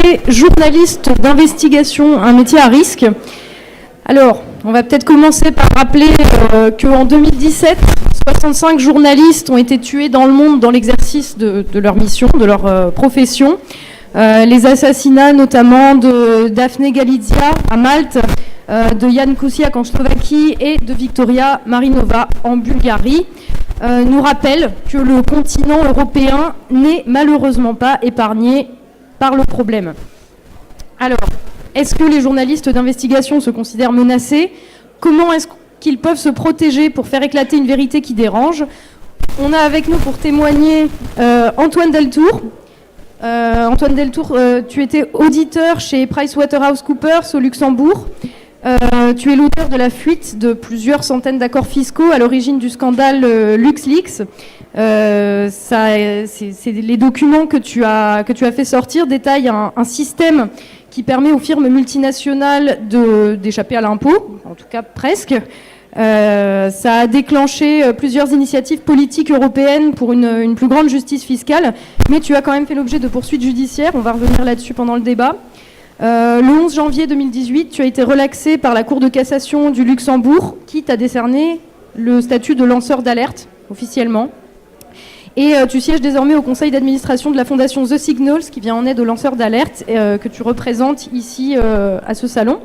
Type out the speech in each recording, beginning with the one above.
métier journaliste d'investigation, un métier à risque. Alors, on va peut-être commencer par rappeler qu'en 2017, 65 journalistes ont été tués dans le monde dans l'exercice de leur mission, de leur profession. Les assassinats notamment de Daphne Galizia à Malte, de Jan Kuciak en Slovaquie et de Victoria Marinova en Bulgarie nous rappellent que le continent européen n'est malheureusement pas épargné par le problème. Alors, est-ce que les journalistes d'investigation se considèrent menacés ? Comment est-ce qu'ils peuvent se protéger pour faire éclater une vérité qui dérange ? On a avec nous pour témoigner Antoine Deltour. Antoine Deltour, tu étais auditeur chez PricewaterhouseCoopers au Luxembourg. Tu es l'auteur de la fuite de plusieurs centaines d'accords fiscaux à l'origine du scandale LuxLeaks. Les documents que tu as fait sortir détaillent un système qui permet aux firmes multinationales d'échapper à l'impôt, en tout cas presque. Ça a déclenché plusieurs initiatives politiques européennes pour une plus grande justice fiscale, mais tu as quand même fait l'objet de poursuites judiciaires, on va revenir là-dessus pendant le débat. Le 11 janvier 2018, tu as été relaxé par la Cour de cassation du Luxembourg, qui t'a décerné le statut de lanceur d'alerte, officiellement. Et tu sièges désormais au conseil d'administration de la fondation The Signals, qui vient en aide aux lanceurs d'alerte, que tu représentes ici à ce salon.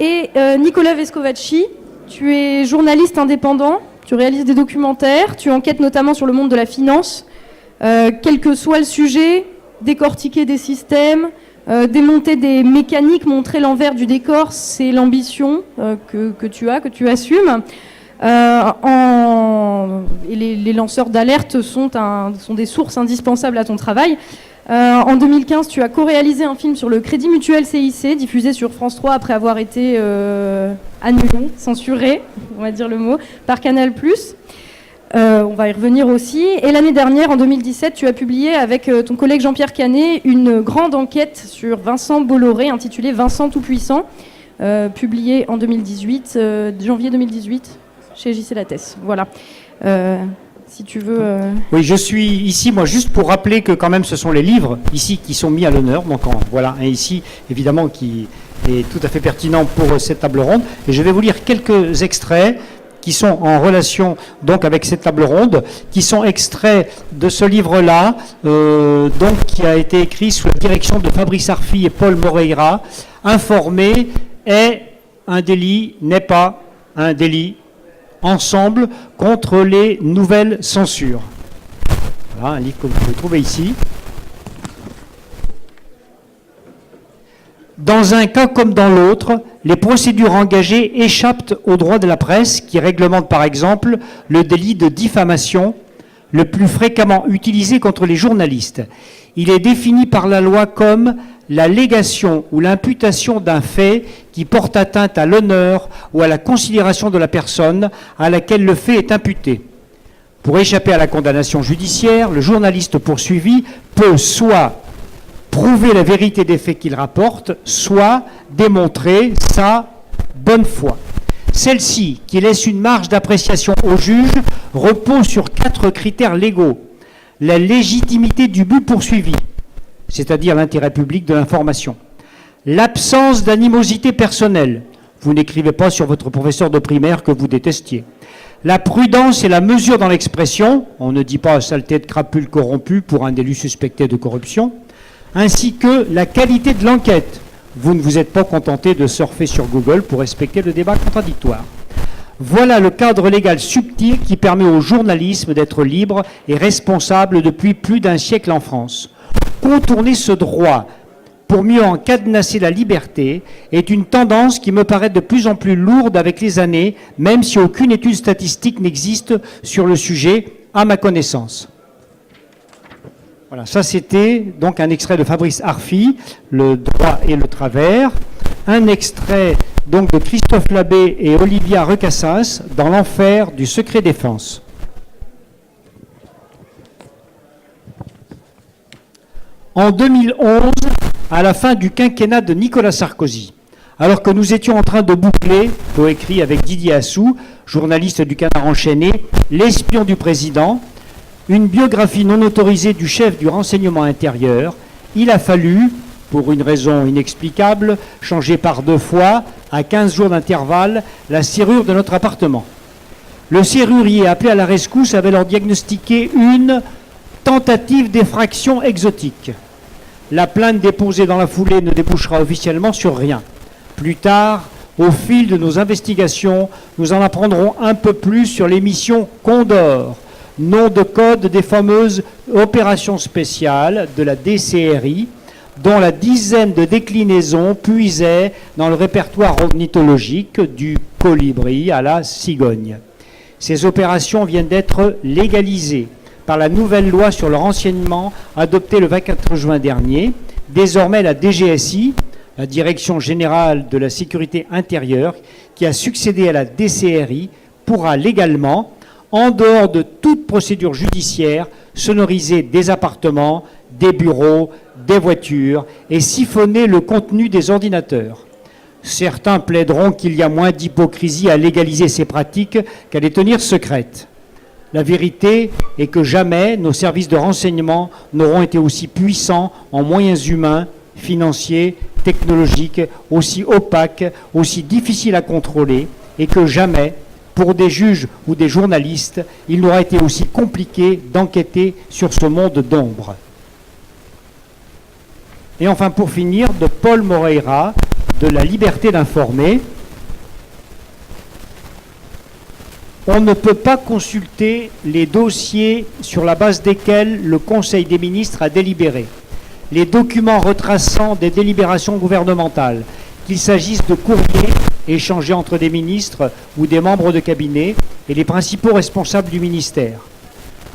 Et Nicolas Vescovaci, tu es journaliste indépendant, tu réalises des documentaires, tu enquêtes notamment sur le monde de la finance, quel que soit le sujet, décortiquer des systèmes, démonter des mécaniques, montrer l'envers du décor, c'est l'ambition que tu assumes. Et les lanceurs d'alerte sont des sources indispensables à ton travail. En 2015, tu as co-réalisé un film sur le Crédit Mutuel CIC, diffusé sur France 3 après avoir été annulé, censuré, on va dire le mot, par Canal+. On va y revenir aussi. Et l'année dernière, en 2017, tu as publié avec ton collègue Jean-Pierre Canet une grande enquête sur Vincent Bolloré, intitulée Vincent Tout-Puissant, publiée en 2018, janvier 2018, chez J.C. Lattès. Voilà. Si tu veux... Oui, je suis ici, moi, juste pour rappeler que quand même ce sont les livres, ici, qui sont mis à l'honneur. Donc voilà, un ici, évidemment, qui est tout à fait pertinent pour cette table ronde. Et je vais vous lire quelques extraits qui sont en relation donc avec cette table ronde, qui sont extraits de ce livre-là, donc qui a été écrit sous la direction de Fabrice Arfi et Paul Moreira. Informer est un délit, n'est pas un délit. Ensemble contre les nouvelles censures. Voilà un livre que vous pouvez trouver ici. Dans un cas comme dans l'autre, les procédures engagées échappent au droit de la presse qui réglemente par exemple le délit de diffamation, le plus fréquemment utilisé contre les journalistes. Il est défini par la loi comme la légation ou l'imputation d'un fait qui porte atteinte à l'honneur ou à la considération de la personne à laquelle le fait est imputé. Pour échapper à la condamnation judiciaire, le journaliste poursuivi peut soit prouver la vérité des faits qu'il rapporte, soit démontrer sa bonne foi. Celle-ci, qui laisse une marge d'appréciation au juge, repose sur 4 critères légaux. La légitimité du but poursuivi, c'est-à-dire l'intérêt public de l'information. L'absence d'animosité personnelle. Vous n'écrivez pas sur votre professeur de primaire que vous détestiez. La prudence et la mesure dans l'expression. On ne dit pas saleté de crapule corrompue pour un délit suspecté de corruption. Ainsi que la qualité de l'enquête. Vous ne vous êtes pas contenté de surfer sur Google pour respecter le débat contradictoire. Voilà le cadre légal subtil qui permet au journalisme d'être libre et responsable depuis plus d'un siècle en France. Contourner ce droit pour mieux en cadenasser la liberté est une tendance qui me paraît de plus en plus lourde avec les années, même si aucune étude statistique n'existe sur le sujet, à ma connaissance. Voilà, ça c'était donc un extrait de Fabrice Arfi, Le droit et le travers, un extrait donc de Christophe Labbé et Olivia Recassas dans l'enfer du secret défense. En 2011, à la fin du quinquennat de Nicolas Sarkozy, alors que nous étions en train de boucler, coécrit avec Didier Assou, journaliste du Canard enchaîné, L'espion du président, une biographie non autorisée du chef du renseignement intérieur, il a fallu pour une raison inexplicable, changé par 2 fois, à 15 jours d'intervalle, la serrure de notre appartement. Le serrurier appelé à la rescousse avait alors diagnostiqué une tentative d'effraction exotique. La plainte déposée dans la foulée ne débouchera officiellement sur rien. Plus tard, au fil de nos investigations, nous en apprendrons un peu plus sur les missions Condor, nom de code des fameuses opérations spéciales de la DCRI, dont la dizaine de déclinaisons puisait dans le répertoire ornithologique du colibri à la cigogne. Ces opérations viennent d'être légalisées par la nouvelle loi sur le renseignement adoptée le 24 juin dernier. Désormais, la DGSI, la Direction générale de la sécurité intérieure, qui a succédé à la DCRI, pourra légalement, en dehors de toute procédure judiciaire, sonoriser des appartements, des bureaux, des voitures et siphonner le contenu des ordinateurs. Certains plaideront qu'il y a moins d'hypocrisie à légaliser ces pratiques qu'à les tenir secrètes. La vérité est que jamais nos services de renseignement n'auront été aussi puissants en moyens humains, financiers, technologiques, aussi opaques, aussi difficiles à contrôler, et que jamais, pour des juges ou des journalistes, il n'aura été aussi compliqué d'enquêter sur ce monde d'ombre. Et enfin, pour finir, de Paul Moreira, de La Liberté d'informer. On ne peut pas consulter les dossiers sur la base desquels le Conseil des ministres a délibéré. Les documents retraçant des délibérations gouvernementales, qu'il s'agisse de courriers échangés entre des ministres ou des membres de cabinet et les principaux responsables du ministère.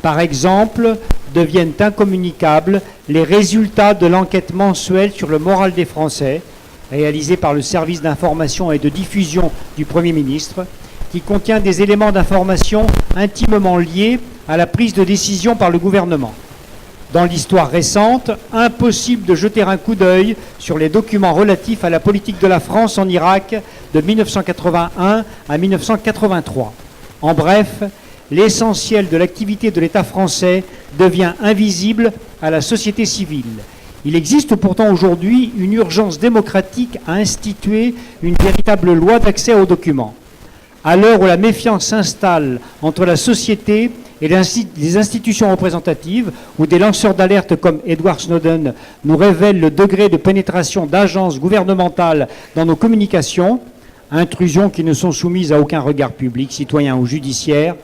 Par exemple, deviennent incommunicables les résultats de l'enquête mensuelle sur le moral des Français, réalisée par le service d'information et de diffusion du Premier ministre, qui contient des éléments d'information intimement liés à la prise de décision par le gouvernement. Dans l'histoire récente, impossible de jeter un coup d'œil sur les documents relatifs à la politique de la France en Irak de 1981 à 1983. En bref, l'essentiel de l'activité de l'État français devient invisible à la société civile. Il existe pourtant aujourd'hui une urgence démocratique à instituer une véritable loi d'accès aux documents. À l'heure où la méfiance s'installe entre la société et les institutions représentatives, où des lanceurs d'alerte comme Edward Snowden nous révèlent le degré de pénétration d'agences gouvernementales dans nos communications, intrusions qui ne sont soumises à aucun regard public, citoyen ou judiciaire,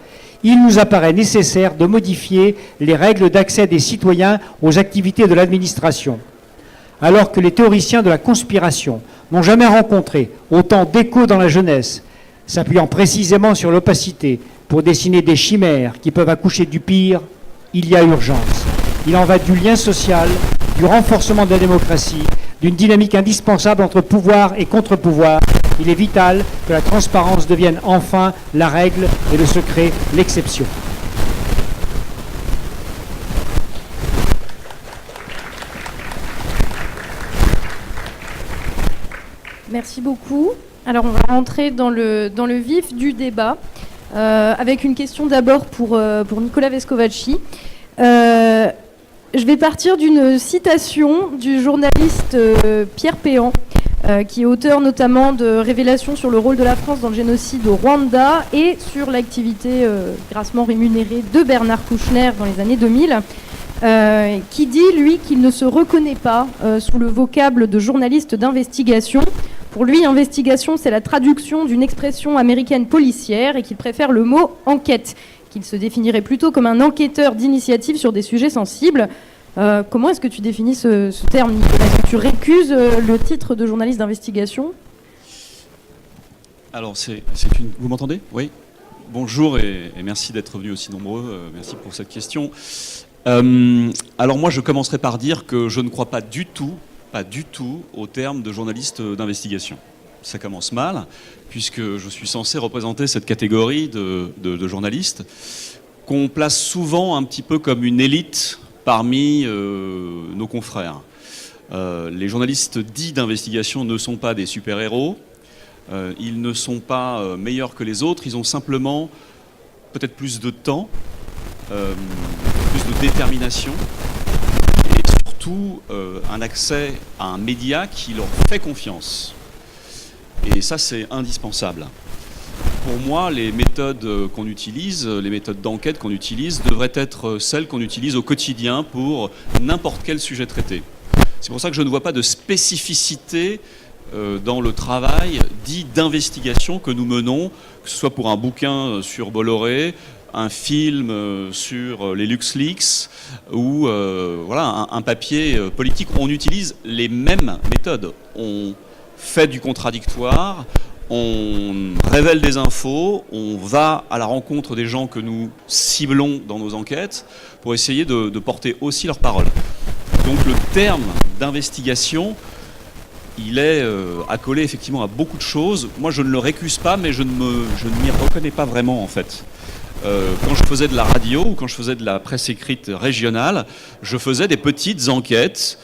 il nous apparaît nécessaire de modifier les règles d'accès des citoyens aux activités de l'administration. Alors que les théoriciens de la conspiration n'ont jamais rencontré autant d'échos dans la jeunesse, s'appuyant précisément sur l'opacité pour dessiner des chimères qui peuvent accoucher du pire, il y a urgence. Il en va du lien social, du renforcement de la démocratie, d'une dynamique indispensable entre pouvoir et contre-pouvoir. Il est vital que la transparence devienne enfin la règle et le secret l'exception. Merci beaucoup. Alors on va rentrer dans le vif du débat avec une question d'abord pour Nicolas Vescovaci. Je vais partir d'une citation du journaliste Pierre Péan, qui est auteur notamment de révélations sur le rôle de la France dans le génocide au Rwanda et sur l'activité grassement rémunérée de Bernard Kouchner dans les années 2000, qui dit, lui, qu'il ne se reconnaît pas sous le vocable de journaliste d'investigation. Pour lui, investigation, c'est la traduction d'une expression américaine policière et qu'il préfère le mot enquête, qu'il se définirait plutôt comme un enquêteur d'initiative sur des sujets sensibles. Comment est-ce que tu définis ce terme, Nicolas ? Est-ce que tu récuses le titre de journaliste d'investigation ? Alors, vous m'entendez ? Oui. Bonjour et merci d'être venus aussi nombreux. Merci pour cette question. Alors moi, je commencerai par dire que je ne crois pas du tout au terme de journaliste d'investigation. Ça commence mal, puisque je suis censé représenter cette catégorie de journalistes qu'on place souvent un petit peu comme une élite parmi nos confrères. Les journalistes dits d'investigation ne sont pas des super-héros, ils ne sont pas meilleurs que les autres, ils ont simplement peut-être plus de temps, plus de détermination, et surtout un accès à un média qui leur fait confiance. Et ça, c'est indispensable. Pour moi, les méthodes qu'on utilise, les méthodes d'enquête qu'on utilise, devraient être celles qu'on utilise au quotidien pour n'importe quel sujet traité. C'est pour ça que je ne vois pas de spécificité dans le travail dit d'investigation que nous menons, que ce soit pour un bouquin sur Bolloré, un film sur les LuxLeaks ou voilà, un papier politique. On utilise les mêmes méthodes. On fait du contradictoire, on révèle des infos, on va à la rencontre des gens que nous ciblons dans nos enquêtes pour essayer de porter aussi leurs paroles. Donc le terme d'investigation, il est accolé effectivement à beaucoup de choses. Moi, je ne le récuse pas, mais je ne m'y reconnais pas vraiment, en fait. Quand je faisais de la radio ou quand je faisais de la presse écrite régionale, je faisais des petites enquêtes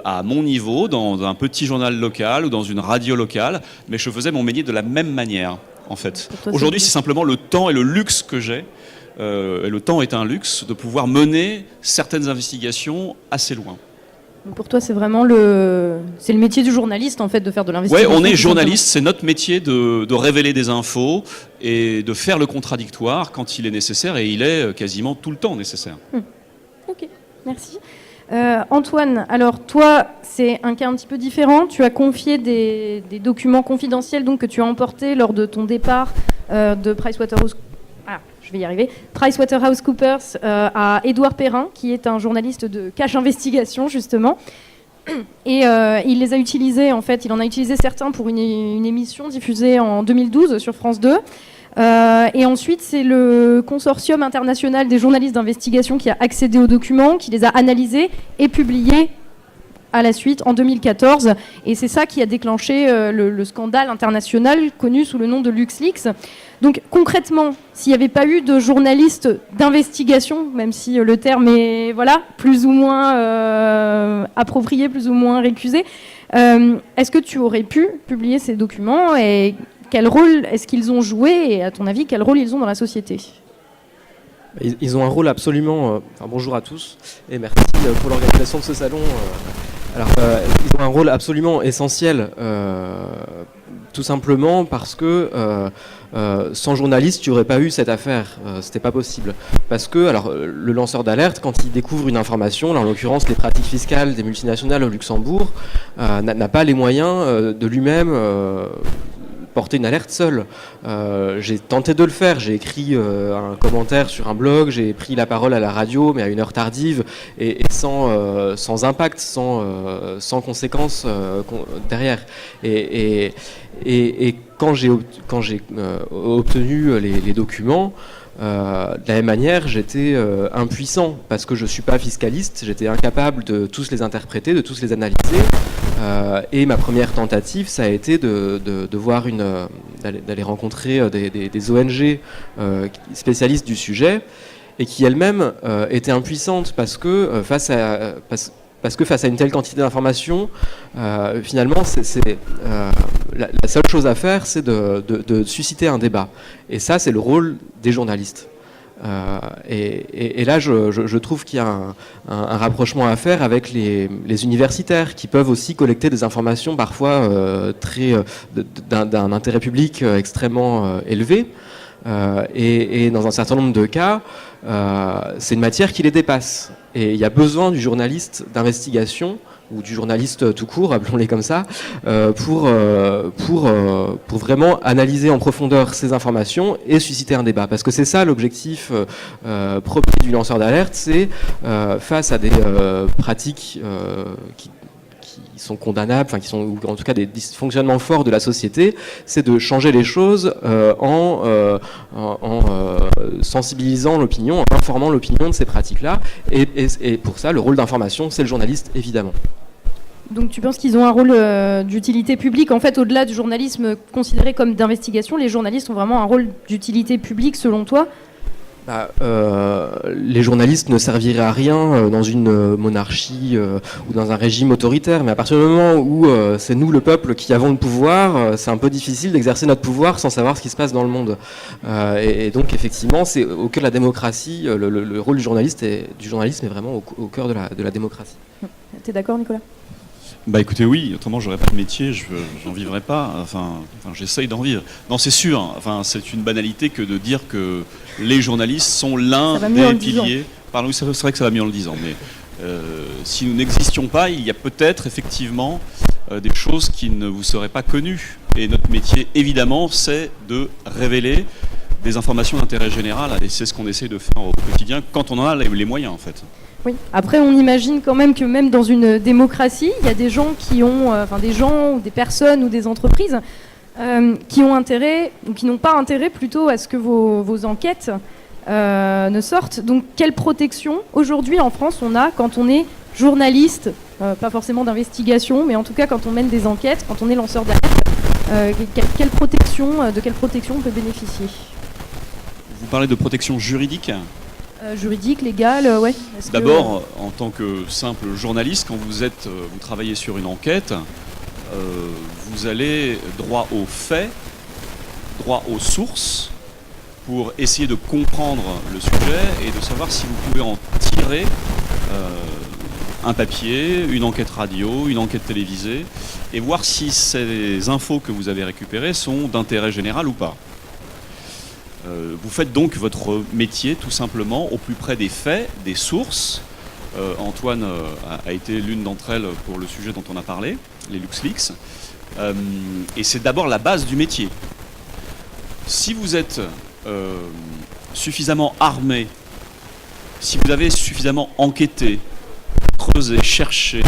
à mon niveau, dans un petit journal local ou dans une radio locale, mais je faisais mon métier de la même manière, en fait. Aujourd'hui, c'est simplement le temps et le luxe que j'ai. Et le temps est un luxe de pouvoir mener certaines investigations assez loin. Pour toi, c'est vraiment le métier du journaliste, en fait, de faire de l'investigation. Oui, on est journaliste, c'est notre métier de révéler des infos et de faire le contradictoire quand il est nécessaire, et il est quasiment tout le temps nécessaire. Ok, merci. Antoine, alors toi, c'est un cas un petit peu différent. Tu as confié des documents confidentiels donc, que tu as emportés lors de ton départ de PricewaterhouseCoopers à Édouard Perrin, qui est un journaliste de Cache Investigation, justement. Et il les a utilisés, en fait, il en a utilisé certains pour une émission diffusée en 2012 sur France 2. Et ensuite, c'est le consortium international des journalistes d'investigation qui a accédé aux documents, qui les a analysés et publiés à la suite en 2014. Et c'est ça qui a déclenché le scandale international connu sous le nom de LuxLeaks. Donc concrètement, s'il n'y avait pas eu de journalistes d'investigation, même si le terme est plus ou moins approprié, plus ou moins récusé, est-ce que tu aurais pu publier ces documents et quel rôle est-ce qu'ils ont joué et à ton avis, quel rôle ils ont dans la société ? Ils ont un rôle absolument... bonjour à tous et merci pour l'organisation de ce salon. Ils ont un rôle absolument essentiel, tout simplement parce que sans journaliste, tu n'aurais pas eu cette affaire. C'était pas possible. Parce que le lanceur d'alerte, quand il découvre une information, là, en l'occurrence les pratiques fiscales des multinationales au Luxembourg, n'a pas les moyens de lui-même porter une alerte seul. J'ai tenté de le faire, j'ai écrit un commentaire sur un blog, j'ai pris la parole à la radio, mais à une heure tardive et sans impact, sans conséquences derrière. Et quand j'ai obtenu les documents, de la même manière, j'étais impuissant parce que je ne suis pas fiscaliste, j'étais incapable de tous les interpréter, de tous les analyser. Et ma première tentative, ça a été d'aller rencontrer des ONG spécialistes du sujet et qui elles-mêmes étaient impuissantes parce que face à une telle quantité d'informations, finalement, la seule chose à faire, c'est de susciter un débat. Et ça, c'est le rôle des journalistes. Et là, je trouve qu'il y a un rapprochement à faire avec les universitaires qui peuvent aussi collecter des informations parfois d'un intérêt public extrêmement élevé. Et dans un certain nombre de cas, c'est une matière qui les dépasse. Et il y a besoin du journaliste d'investigation ou du journaliste tout court, appelons-les comme ça, pour vraiment analyser en profondeur ces informations et susciter un débat. Parce que c'est ça l'objectif premier du lanceur d'alerte, c'est face à des pratiques qui sont condamnables, qui sont en tout cas des dysfonctionnements forts de la société, c'est de changer les choses en sensibilisant l'opinion, en informant l'opinion de ces pratiques-là. Et pour ça, le rôle d'information, c'est le journaliste, évidemment. Donc tu penses qu'ils ont un rôle d'utilité publique. En fait, au-delà du journalisme considéré comme d'investigation, les journalistes ont vraiment un rôle d'utilité publique, selon toi ? Les journalistes ne serviraient à rien dans une monarchie ou dans un régime autoritaire, mais à partir du moment où c'est nous, le peuple, qui avons le pouvoir, c'est un peu difficile d'exercer notre pouvoir sans savoir ce qui se passe dans le monde. Et donc, effectivement, c'est au cœur de la démocratie, le rôle du journalisme est vraiment au cœur de la démocratie. T'es d'accord, Nicolas ? Bah écoutez, oui, autrement j'aurais pas de métier, j'en vivrais pas, enfin j'essaye d'en vivre. Non, c'est sûr, enfin c'est une banalité que de dire que les journalistes sont l'un des piliers. Pardon, oui, c'est vrai que ça va mieux en le disant, mais si nous n'existions pas, il y a peut-être effectivement des choses qui ne vous seraient pas connues. Et notre métier, évidemment, c'est de révéler des informations d'intérêt général, et c'est ce qu'on essaie de faire au quotidien quand on en a les moyens en fait. Oui. Après, on imagine quand même que même dans une démocratie, il y a des gens qui ont, des gens ou des personnes ou des entreprises qui ont intérêt ou qui n'ont pas intérêt plutôt à ce que vos enquêtes ne sortent. Donc, quelle protection aujourd'hui en France on a quand on est journaliste, pas forcément d'investigation, mais en tout cas quand on mène des enquêtes, quand on est lanceur d'alerte, de quelle protection on peut bénéficier ? Vous parlez de protection juridique ? Juridique, légale, ouais. D'abord, en tant que simple journaliste, quand vous travaillez sur une enquête, vous allez droit aux faits, droit aux sources, pour essayer de comprendre le sujet et de savoir si vous pouvez en tirer un papier, une enquête radio, une enquête télévisée, et voir si ces infos que vous avez récupérées sont d'intérêt général ou pas. Vous faites donc votre métier tout simplement au plus près des faits, des sources. Antoine a été l'une d'entre elles pour le sujet dont on a parlé, les LuxLeaks. Et c'est d'abord la base du métier. Si vous êtes suffisamment armé, si vous avez suffisamment enquêté, creusé, cherché,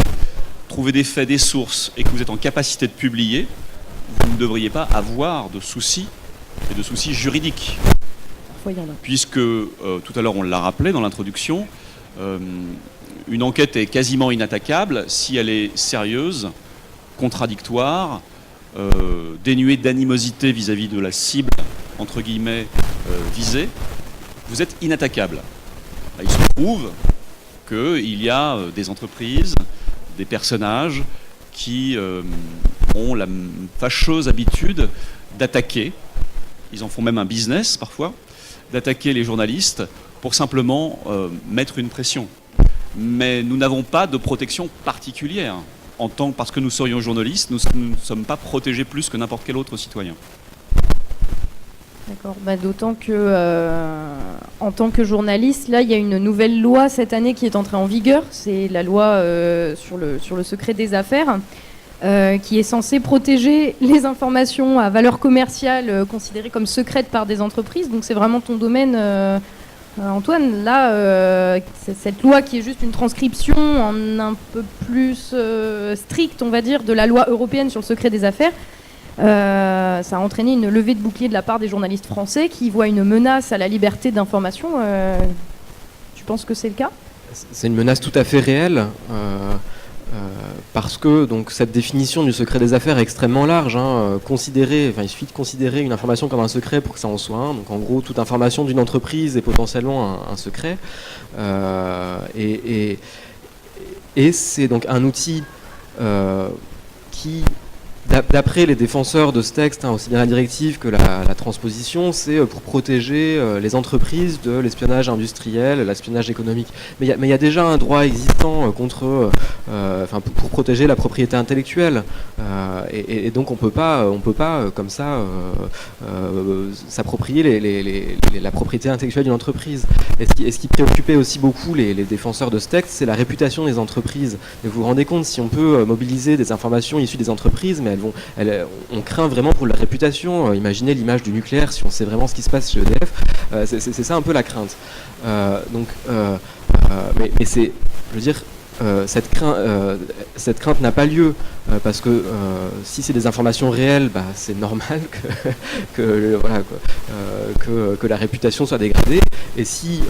trouvé des faits, des sources, et que vous êtes en capacité de publier, vous ne devriez pas avoir de soucis, et de soucis juridiques. Puisque, tout à l'heure on l'a rappelé dans l'introduction, une enquête est quasiment inattaquable si elle est sérieuse, contradictoire, dénuée d'animosité vis-à-vis de la cible, entre guillemets, visée. Vous êtes inattaquable. Il se trouve qu'il y a des entreprises, des personnages qui ont la fâcheuse habitude d'attaquer, ils en font même un business parfois, d'attaquer les journalistes pour simplement mettre une pression. Mais nous n'avons pas de protection particulière. Parce que nous serions journalistes, nous ne sommes pas protégés plus que n'importe quel autre citoyen. D'accord. D'autant que, en tant que journaliste, là, il y a une nouvelle loi cette année qui est entrée en vigueur. C'est la loi sur le secret des affaires, qui est censée protéger les informations à valeur commerciale considérées comme secrètes par des entreprises. Donc c'est vraiment ton domaine, Antoine. Là, cette loi qui est juste une transcription en un peu plus stricte, on va dire, de la loi européenne sur le secret des affaires, ça a entraîné une levée de bouclier de la part des journalistes français qui voient une menace à la liberté d'information. Tu penses que c'est le cas ? C'est une menace tout à fait réelle. Parce que donc, cette définition du secret des affaires est extrêmement large. Il suffit de considérer une information comme un secret pour que ça en soit un. Donc en gros, toute information d'une entreprise est potentiellement un secret. Et c'est donc un outil qui, d'après les défenseurs de ce texte, aussi bien la directive que la transposition, c'est pour protéger les entreprises de l'espionnage industriel, l'espionnage économique. Mais il y a déjà un droit existant pour protéger la propriété intellectuelle. Et donc on peut pas comme ça s'approprier la propriété intellectuelle d'une entreprise. Et ce qui préoccupait aussi beaucoup les défenseurs de ce texte, c'est la réputation des entreprises. Et vous vous rendez compte, si on peut mobiliser des informations issues des entreprises, mais on craint vraiment pour leur réputation. Imaginez l'image du nucléaire, si on sait vraiment ce qui se passe chez EDF. C'est ça un peu la crainte. Mais c'est, je veux dire, cette crainte n'a pas lieu, parce que si c'est des informations réelles, c'est normal que la réputation soit dégradée, et si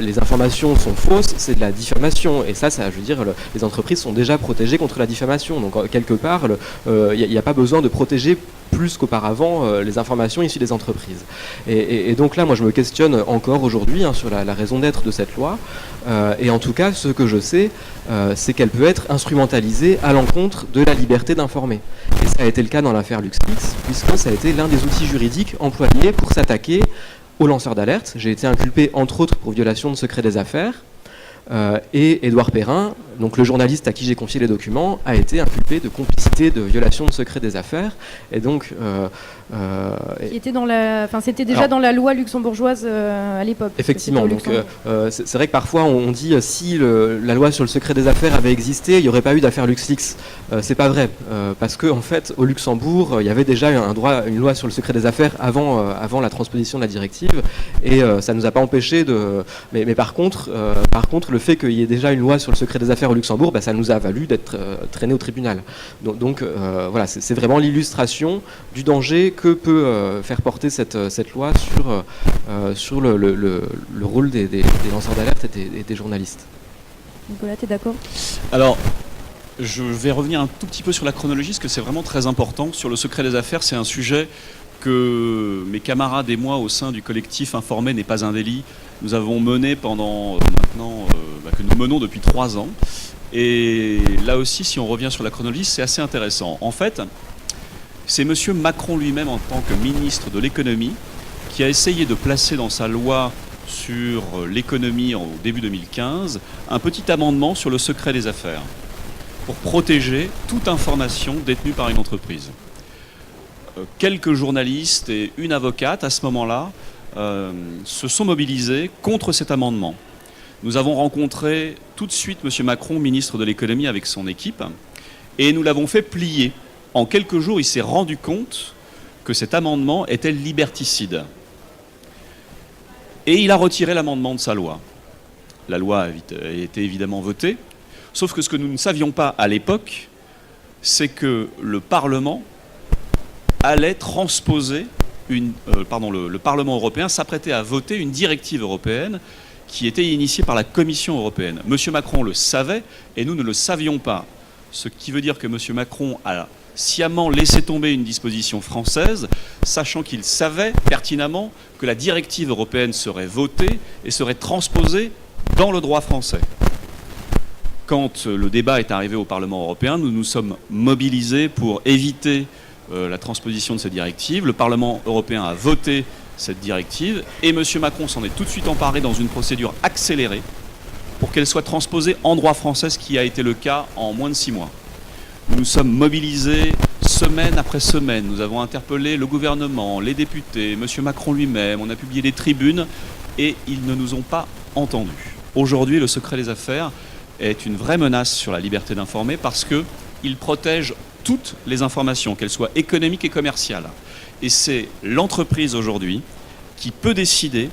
les informations sont fausses, c'est de la diffamation, et ça je veux dire, les entreprises sont déjà protégées contre la diffamation, donc quelque part, il n'y a pas besoin de protéger plus qu'auparavant les informations issues des entreprises. Et donc là, moi, je me questionne encore aujourd'hui sur la raison d'être de cette loi. Et en tout cas, ce que je sais, c'est qu'elle peut être instrumentalisée à l'encontre de la liberté d'informer. Et ça a été le cas dans l'affaire LuxLeaks, puisque ça a été l'un des outils juridiques employés pour s'attaquer aux lanceurs d'alerte. J'ai été inculpé, entre autres, pour violation de secret des affaires. Et Édouard Perrin, donc le journaliste à qui j'ai confié les documents, a été inculpé de complicité de violation de secret des affaires. Et donc, c'était déjà dans la loi luxembourgeoise à l'époque. Effectivement. Donc, c'est vrai que parfois on dit si la loi sur le secret des affaires avait existé, il n'y aurait pas eu d'affaire LuxLeaks. C'est pas vrai, parce que en fait, au Luxembourg, il y avait déjà une loi sur le secret des affaires avant la transposition de la directive, et ça nous a pas empêché de. Mais par contre, le fait qu'il y ait déjà une loi sur le secret des affaires au Luxembourg, ça nous a valu d'être traînés au tribunal. Donc voilà, c'est vraiment l'illustration du danger que peut faire porter cette loi sur le rôle des lanceurs d'alerte et des journalistes. Nicolas, tu es d'accord ? Alors, je vais revenir un tout petit peu sur la chronologie, parce que c'est vraiment très important. Sur le secret des affaires, c'est un sujet que mes camarades et moi, au sein du collectif Informer n'est pas un délit, nous avons mené pendant que nous menons depuis 3 ans. Et là aussi, si on revient sur la chronologie, c'est assez intéressant. En fait, c'est M. Macron lui-même, en tant que ministre de l'économie, qui a essayé de placer dans sa loi sur l'économie au début 2015 un petit amendement sur le secret des affaires pour protéger toute information détenue par une entreprise. Quelques journalistes et une avocate, à ce moment-là, se sont mobilisés contre cet amendement. Nous avons rencontré tout de suite M. Macron, ministre de l'économie, avec son équipe, et nous l'avons fait plier. En quelques jours, il s'est rendu compte que cet amendement était liberticide. Et il a retiré l'amendement de sa loi. La loi a été évidemment votée, sauf que ce que nous ne savions pas à l'époque, c'est que le Parlement allait transposer le Parlement européen s'apprêtait à voter une directive européenne qui était initiée par la Commission européenne. M. Macron le savait et nous ne le savions pas. Ce qui veut dire que M. Macron a sciemment laissé tomber une disposition française, sachant qu'il savait pertinemment que la directive européenne serait votée et serait transposée dans le droit français. Quand le débat est arrivé au Parlement européen, nous nous sommes mobilisés pour éviter la transposition de cette directive. Le Parlement européen a voté cette directive et M. Macron s'en est tout de suite emparé dans une procédure accélérée pour qu'elle soit transposée en droit français, ce qui a été le cas en moins de 6 mois. Nous nous sommes mobilisés semaine après semaine. Nous avons interpellé le gouvernement, les députés, M. Macron lui-même. On a publié des tribunes et ils ne nous ont pas entendus. Aujourd'hui, le secret des affaires est une vraie menace sur la liberté d'informer parce qu'il protège toutes les informations, qu'elles soient économiques et commerciales. Et c'est l'entreprise aujourd'hui qui peut décider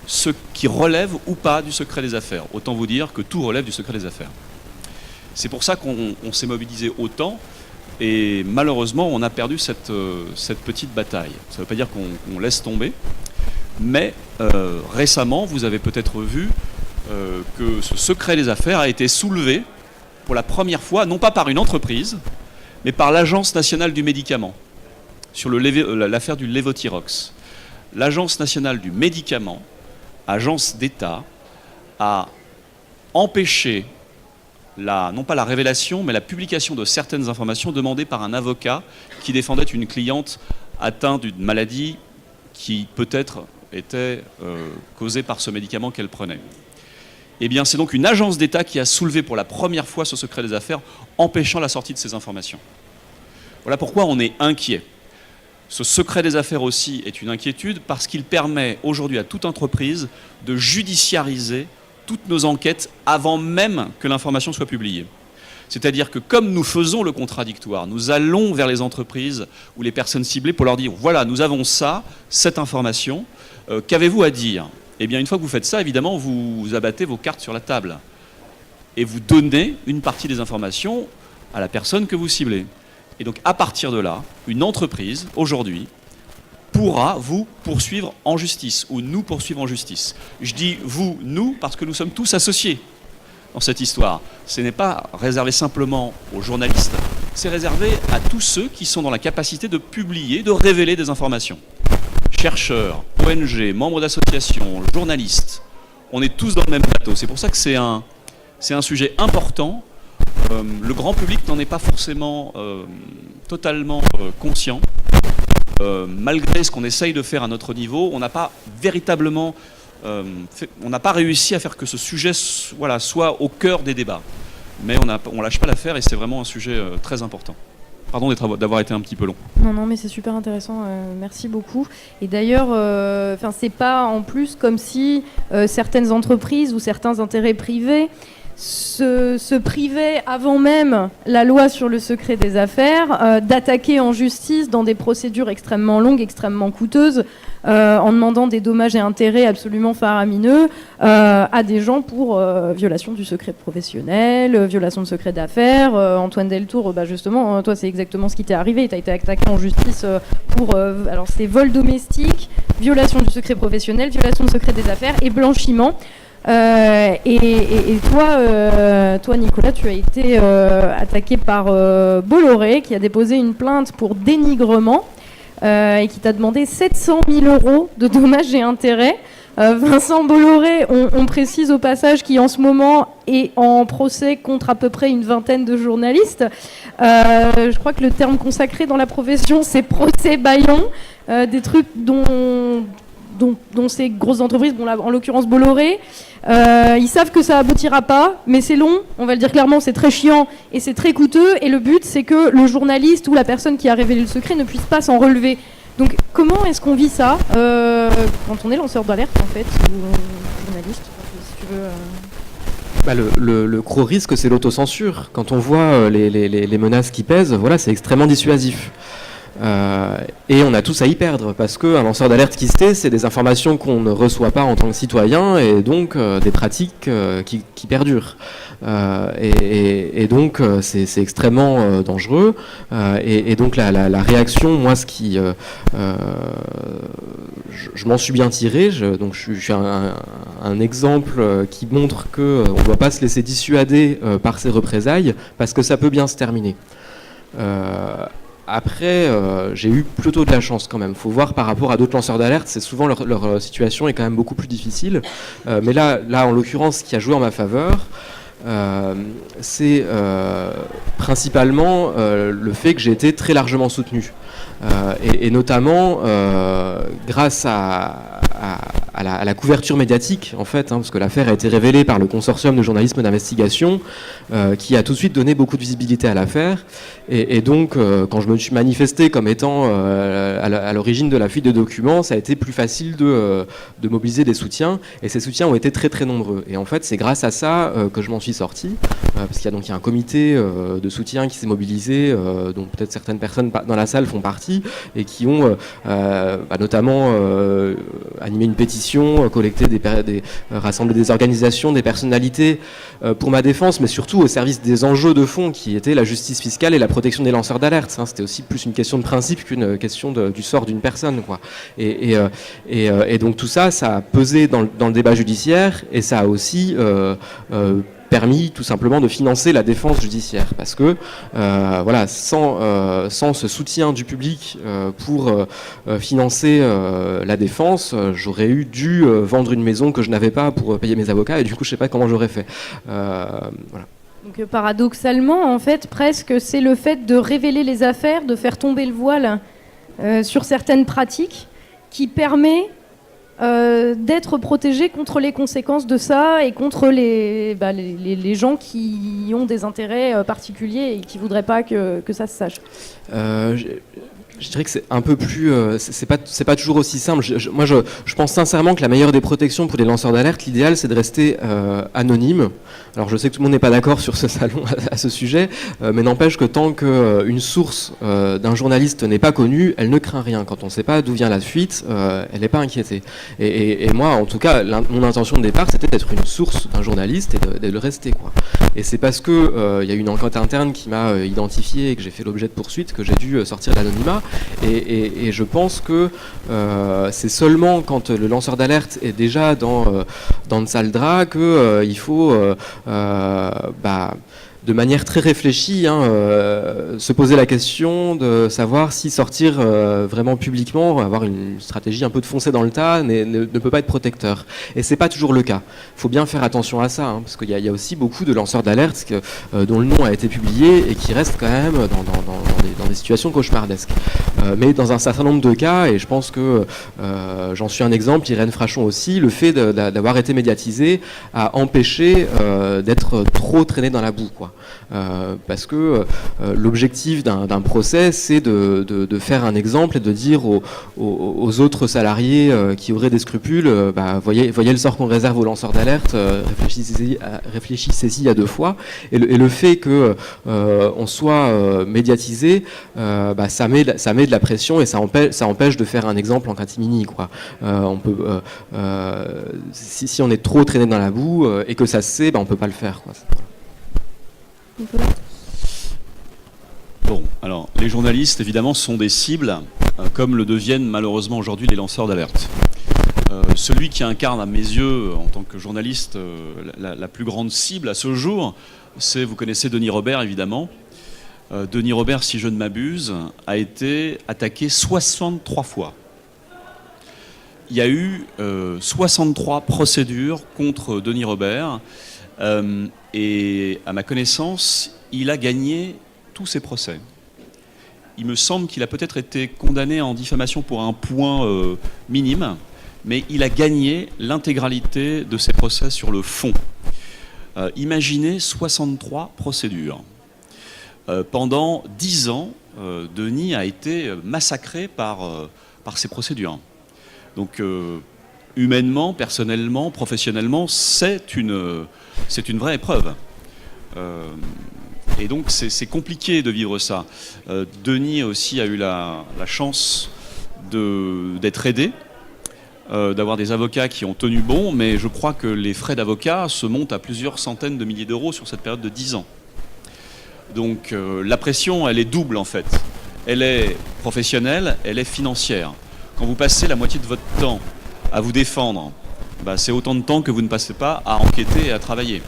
ce qui relève ou pas du secret des affaires. Autant vous dire que tout relève du secret des affaires. C'est pour ça qu'on s'est mobilisé autant et malheureusement on a perdu cette petite bataille. Ça ne veut pas dire qu'on laisse tomber, mais récemment vous avez peut-être vu que ce secret des affaires a été soulevé pour la première fois, non pas par une entreprise, mais par l'Agence nationale du médicament, sur l'affaire du Levothyrox. L'Agence nationale du médicament, agence d'État, a empêché non pas la révélation, mais la publication de certaines informations demandées par un avocat qui défendait une cliente atteinte d'une maladie qui peut-être était causée par ce médicament qu'elle prenait. Eh bien, c'est donc une agence d'État qui a soulevé pour la première fois ce secret des affaires, empêchant la sortie de ces informations. Voilà pourquoi on est inquiet. Ce secret des affaires aussi est une inquiétude parce qu'il permet aujourd'hui à toute entreprise de judiciariser toutes nos enquêtes avant même que l'information soit publiée. C'est-à-dire que comme nous faisons le contradictoire, nous allons vers les entreprises ou les personnes ciblées pour leur dire « Voilà, nous avons ça, cette information, qu'avez-vous à dire ?» Eh bien, une fois que vous faites ça, évidemment, vous abattez vos cartes sur la table. et vous donnez une partie des informations à la personne que vous ciblez. Et donc à partir de là, une entreprise, aujourd'hui, pourra vous poursuivre en justice, ou nous poursuivre en justice. Je dis vous, nous, parce que nous sommes tous associés dans cette histoire. Ce n'est pas réservé simplement aux journalistes, c'est réservé à tous ceux qui sont dans la capacité de publier, de révéler des informations. Chercheurs, ONG, membres d'associations, journalistes, on est tous dans le même bateau. C'est pour ça que c'est un sujet important. Le grand public n'en est pas forcément totalement conscient. Malgré ce qu'on essaye de faire à notre niveau, on n'a pas véritablement on n'a pas réussi à faire que ce sujet soit au cœur des débats. Mais on lâche pas l'affaire et c'est vraiment un sujet très important. Pardon d'avoir été un petit peu long. Non, mais c'est super intéressant. Merci beaucoup. Et d'ailleurs, c'est pas en plus comme si certaines entreprises ou certains intérêts privés se privaient avant même la loi sur le secret des affaires d'attaquer en justice dans des procédures extrêmement longues, extrêmement coûteuses, en demandant des dommages et intérêts absolument faramineux à des gens pour violation du secret professionnel, violation de secret d'affaires. Antoine Deltour, justement, toi c'est exactement ce qui t'est arrivé. Tu as été attaqué en justice pour alors c'est vol domestique, violation du secret professionnel, violation de secret des affaires et blanchiment. Et toi, Nicolas, tu as été attaqué par Bolloré, qui a déposé une plainte pour dénigrement et qui t'a demandé 700 000 € de dommages et intérêts. Vincent Bolloré, on précise au passage qu'il en ce moment est en procès contre à peu près une vingtaine de journalistes. Je crois que le terme consacré dans la profession, c'est procès bâillon, des trucs dont ces grosses entreprises, en l'occurrence Bolloré, ils savent que ça aboutira pas, mais c'est long, on va le dire clairement, c'est très chiant et c'est très coûteux, et le but c'est que le journaliste ou la personne qui a révélé le secret ne puisse pas s'en relever. Donc comment est-ce qu'on vit ça quand on est lanceur d'alerte en fait, ou journaliste, si tu veux Le gros risque, c'est l'autocensure. Quand on voit les menaces qui pèsent, c'est extrêmement dissuasif. Et on a tous à y perdre, parce qu'un lanceur d'alerte qui se tait, c'est des informations qu'on ne reçoit pas en tant que citoyen, et donc des pratiques qui perdurent. Et donc c'est extrêmement dangereux. Et donc la réaction, moi, je m'en suis bien tiré. Donc je suis un exemple qui montre qu'on ne doit pas se laisser dissuader par ces représailles, parce que ça peut bien se terminer. Après, j'ai eu plutôt de la chance quand même. Il faut voir par rapport à d'autres lanceurs d'alerte, c'est souvent leur situation est quand même beaucoup plus difficile. Mais là, en l'occurrence, ce qui a joué en ma faveur, c'est principalement le fait que j'ai été très largement soutenu. Et notamment grâce à la couverture médiatique, en fait, parce que l'affaire a été révélée par le consortium de journalisme d'investigation, qui a tout de suite donné beaucoup de visibilité à l'affaire. Et donc, quand je me suis manifesté comme étant à l'origine de la fuite de documents, ça a été plus facile de mobiliser des soutiens. Et ces soutiens ont été très très nombreux. Et en fait, c'est grâce à ça que je m'en suis sorti, parce qu'il y a un comité de soutien qui s'est mobilisé, dont peut-être certaines personnes dans la salle font partie, et qui ont notamment animé une pétition, collecté rassemblé des organisations, des personnalités pour ma défense, mais surtout au service des enjeux de fond qui étaient la justice fiscale et la protection des lanceurs d'alerte. C'était aussi plus une question de principe qu'une question du sort d'une personne, quoi. Et donc tout ça, ça a pesé dans le débat judiciaire, et ça a aussi permis tout simplement de financer la défense judiciaire, parce que sans ce soutien du public pour financer la défense, j'aurais dû vendre une maison que je n'avais pas pour payer mes avocats, et du coup je sais pas comment j'aurais fait. Voilà. Donc paradoxalement, en fait, presque c'est le fait de révéler les affaires, de faire tomber le voile sur certaines pratiques qui permet d'être protégé contre les conséquences de ça, et contre les gens qui ont des intérêts particuliers et qui ne voudraient pas que ça se sache. Je dirais que c'est un peu plus, c'est pas toujours aussi simple. Moi, je pense sincèrement que la meilleure des protections pour les lanceurs d'alerte, l'idéal, c'est de rester anonyme. Alors, je sais que tout le monde n'est pas d'accord sur ce salon à ce sujet, mais n'empêche que tant qu'une source d'un journaliste n'est pas connue, elle ne craint rien. Quand on ne sait pas d'où vient la fuite, elle n'est pas inquiétée. Et moi, en tout cas, mon intention de départ, c'était d'être une source d'un journaliste et de le rester, quoi. Et c'est parce que il y a une enquête interne qui m'a identifié et que j'ai fait l'objet de poursuites que j'ai dû sortir de l'anonymat. Et je pense que c'est seulement quand le lanceur d'alerte est déjà dans de sale drap qu'il faut de manière très réfléchie, se poser la question de savoir si sortir vraiment publiquement, avoir une stratégie un peu de foncer dans le tas, ne peut pas être protecteur. Et c'est pas toujours le cas. Il faut bien faire attention à ça, parce qu'il y a aussi beaucoup de lanceurs d'alerte dont le nom a été publié et qui restent quand même dans des situations cauchemardesques. Mais dans un certain nombre de cas, et je pense que j'en suis un exemple, Irène Frachon aussi, le fait d'avoir été médiatisé a empêché d'être trop traîné dans la boue, quoi. Parce que l'objectif d'un procès, c'est de faire un exemple et de dire aux autres salariés qui auraient des scrupules, voyez le sort qu'on réserve aux lanceurs d'alerte, réfléchissez-y à 2 fois. Et le fait qu'on soit médiatisé, ça met de la pression et ça empêche de faire un exemple en catimini, quoi. Si on est trop traîné dans la boue et que ça se sait, on peut pas le faire, quoi. Bon, alors les journalistes évidemment sont des cibles, comme le deviennent malheureusement aujourd'hui les lanceurs d'alerte. Celui qui incarne à mes yeux en tant que journaliste la plus grande cible à ce jour, vous connaissez Denis Robert évidemment. Denis Robert, si je ne m'abuse, a été attaqué 63 fois. Il y a eu 63 procédures contre Denis Robert. Et à ma connaissance, il a gagné tous ses procès. Il me semble qu'il a peut-être été condamné en diffamation pour un point minime, mais il a gagné l'intégralité de ses procès sur le fond. Imaginez 63 procédures. Pendant 10 ans, Denis a été massacré par ces procédures. Donc, humainement, personnellement, professionnellement, c'est une vraie épreuve. Et donc c'est compliqué de vivre ça. Denis aussi a eu la chance d'être aidé, d'avoir des avocats qui ont tenu bon, mais je crois que les frais d'avocat se montent à plusieurs centaines de milliers d'euros sur cette période de 10 ans. Donc la pression, elle est double en fait. Elle est professionnelle, elle est financière. Quand vous passez la moitié de votre temps à vous défendre, c'est autant de temps que vous ne passez pas à enquêter et à travailler.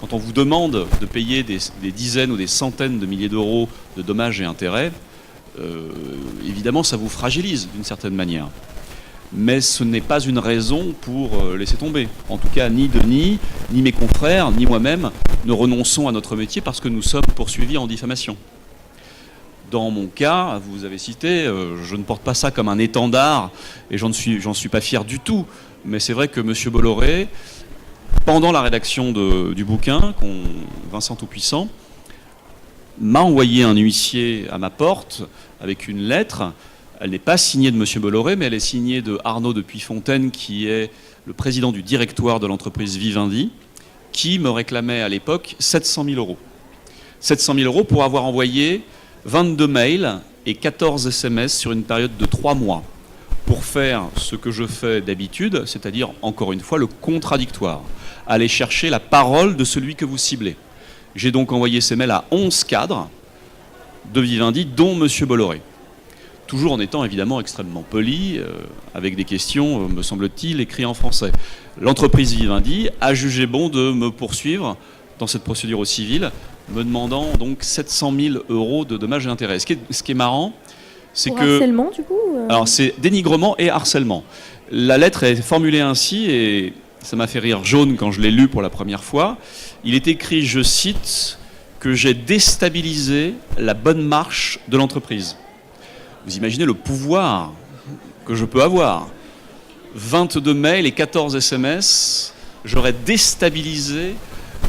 Quand on vous demande de payer des dizaines ou des centaines de milliers d'euros de dommages et intérêts, évidemment, ça vous fragilise d'une certaine manière. Mais ce n'est pas une raison pour laisser tomber. En tout cas, ni Denis, ni mes confrères, ni moi-même ne renonçons à notre métier parce que nous sommes poursuivis en diffamation. Dans mon cas, vous avez cité, je ne porte pas ça comme un étendard et j'en suis pas fier du tout. Mais c'est vrai que M. Bolloré, pendant la rédaction du bouquin, Vincent Tout-Puissant, m'a envoyé un huissier à ma porte avec une lettre. Elle n'est pas signée de M. Bolloré, mais elle est signée de Arnaud de Puyfontaine, qui est le président du directoire de l'entreprise Vivendi, qui me réclamait à l'époque 700 000 euros. 700 000 euros pour avoir envoyé 22 mails et 14 SMS sur une période de 3 mois pour faire ce que je fais d'habitude, c'est-à-dire, encore une fois, le contradictoire. Aller chercher la parole de celui que vous ciblez. J'ai donc envoyé ces mails à 11 cadres de Vivendi, dont M. Bolloré. Toujours en étant évidemment extrêmement poli, avec des questions, me semble-t-il, écrites en français. L'entreprise Vivendi a jugé bon de me poursuivre dans cette procédure au civil, me demandant donc 700 000 euros de dommages et intérêts. Ce qui est marrant, c'est que... Harcèlement, du coup Alors, c'est dénigrement et harcèlement. La lettre est formulée ainsi, et ça m'a fait rire jaune quand je l'ai lu pour la première fois. Il est écrit, je cite, que j'ai déstabilisé la bonne marche de l'entreprise. Vous imaginez le pouvoir que je peux avoir. 22 mails et 14 SMS, j'aurais déstabilisé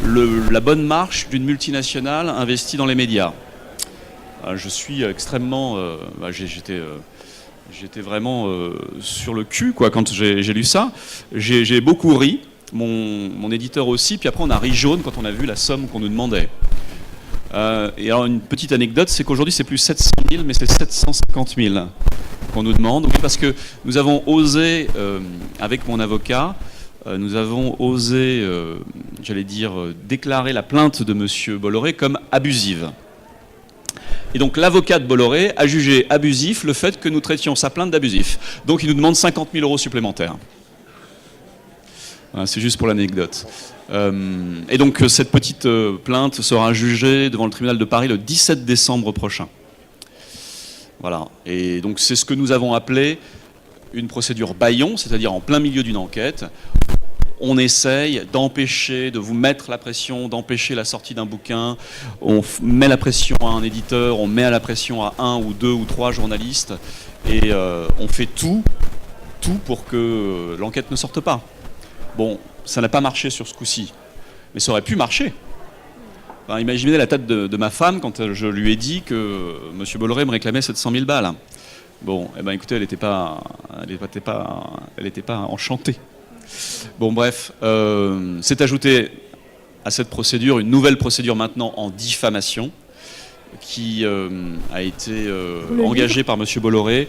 la bonne marche d'une multinationale investie dans les médias. Je suis extrêmement... J'étais vraiment sur le cul quoi, quand j'ai lu ça. J'ai beaucoup ri, mon éditeur aussi, puis après on a ri jaune quand on a vu la somme qu'on nous demandait. Et alors une petite anecdote, c'est qu'aujourd'hui c'est plus 700 000, mais c'est 750 000 qu'on nous demande. Oui, parce que nous avons osé, avec mon avocat, déclarer la plainte de M. Bolloré comme abusive. Et donc l'avocat de Bolloré a jugé abusif le fait que nous traitions sa plainte d'abusif. Donc il nous demande 50 000 € supplémentaires. Voilà, c'est juste pour l'anecdote. Et donc cette petite plainte sera jugée devant le tribunal de Paris le 17 décembre prochain. Voilà. Et donc c'est ce que nous avons appelé une procédure bâillon, c'est-à-dire en plein milieu d'une enquête. On essaye d'empêcher, de vous mettre la pression, d'empêcher la sortie d'un bouquin. On met la pression à un éditeur, on met la pression à 1 ou 2 ou 3 journalistes. Et on fait tout pour que l'enquête ne sorte pas. Bon, ça n'a pas marché sur ce coup-ci. Mais ça aurait pu marcher. Enfin, imaginez la tête de ma femme quand je lui ai dit que M. Bolloré me réclamait 700 000 balles. Bon, eh ben, écoutez, elle n'était pas enchantée. Bon bref, c'est ajouté à cette procédure une nouvelle procédure maintenant en diffamation qui a été engagée par M. Bolloré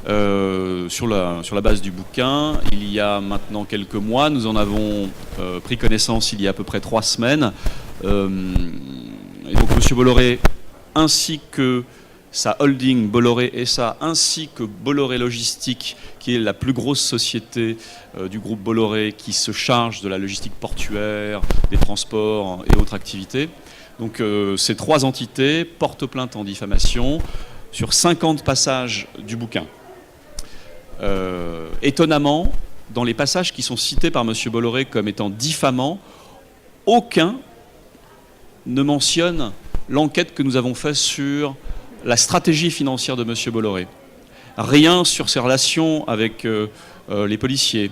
sur la base du bouquin. Il y a maintenant quelques mois, nous en avons pris connaissance il y a à peu près 3 semaines. Et donc M. Bolloré ainsi que sa holding Bolloré SA, ainsi que Bolloré Logistique, qui est la plus grosse société du groupe Bolloré, qui se charge de la logistique portuaire, des transports et autres activités. Donc ces 3 entités portent plainte en diffamation sur 50 passages du bouquin. Étonnamment, dans les passages qui sont cités par M. Bolloré comme étant diffamants, aucun ne mentionne l'enquête que nous avons faite sur la stratégie financière de M. Bolloré. Rien sur ses relations avec les policiers.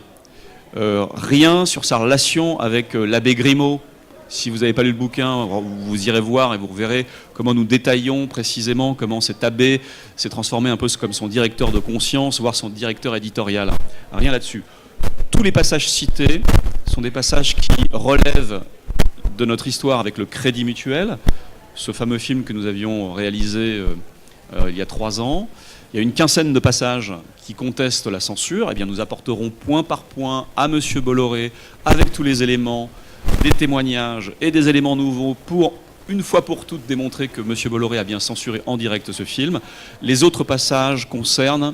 Rien sur sa relation avec l'abbé Grimaud. Si vous n'avez pas lu le bouquin, vous irez voir et vous verrez comment nous détaillons précisément comment cet abbé s'est transformé un peu comme son directeur de conscience, voire son directeur éditorial. Rien là-dessus. Tous les passages cités sont des passages qui relèvent de notre histoire avec le Crédit Mutuel, ce fameux film que nous avions réalisé il y a 3 ans. Il y a une quinzaine de passages qui contestent la censure. Eh bien, nous apporterons point par point à M. Bolloré, avec tous les éléments, des témoignages et des éléments nouveaux pour, une fois pour toutes, démontrer que M. Bolloré a bien censuré en direct ce film. Les autres passages concernent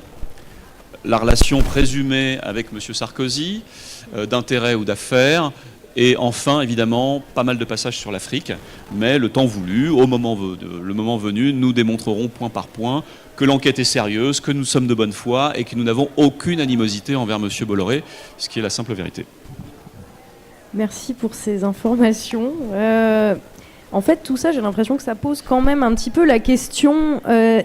la relation présumée avec M. Sarkozy, d'intérêt ou d'affaires. Et enfin, évidemment, pas mal de passages sur l'Afrique, mais le temps voulu, le moment venu, nous démontrerons point par point que l'enquête est sérieuse, que nous sommes de bonne foi et que nous n'avons aucune animosité envers M. Bolloré, ce qui est la simple vérité. Merci pour ces informations. En fait, tout ça, j'ai l'impression que ça pose quand même un petit peu la question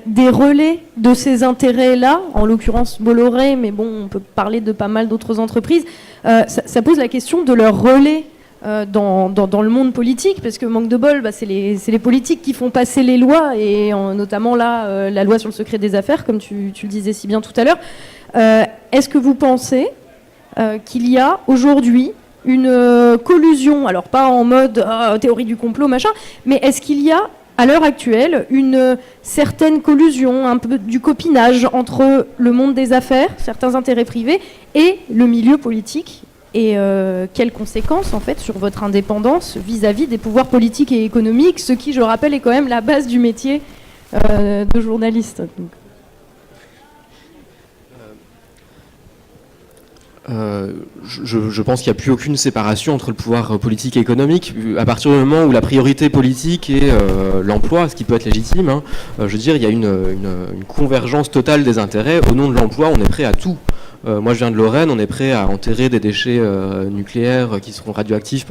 des relais de ces intérêts-là, en l'occurrence Bolloré, mais bon, on peut parler de pas mal d'autres entreprises. Ça pose la question de leur relais dans le monde politique, parce que manque de bol, c'est les politiques qui font passer les lois, et notamment là, la loi sur le secret des affaires, comme tu le disais si bien tout à l'heure. Est-ce que vous pensez qu'il y a aujourd'hui une collusion, alors pas en mode théorie du complot, machin, mais est-ce qu'il y a, à l'heure actuelle, une certaine collusion, un peu du copinage entre le monde des affaires, certains intérêts privés, et le milieu politique? Et quelles conséquences, en fait, sur votre indépendance vis-à-vis des pouvoirs politiques et économiques, ce qui, je rappelle, est quand même la base du métier de journaliste. Donc. Je pense qu'il n'y a plus aucune séparation entre le pouvoir politique et économique. À partir du moment où la priorité politique est l'emploi, ce qui peut être légitime, hein, je veux dire, il y a une convergence totale des intérêts. Au nom de l'emploi, on est prêt à tout. Moi, je viens de Lorraine, on est prêt à enterrer des déchets nucléaires qui seront radioactifs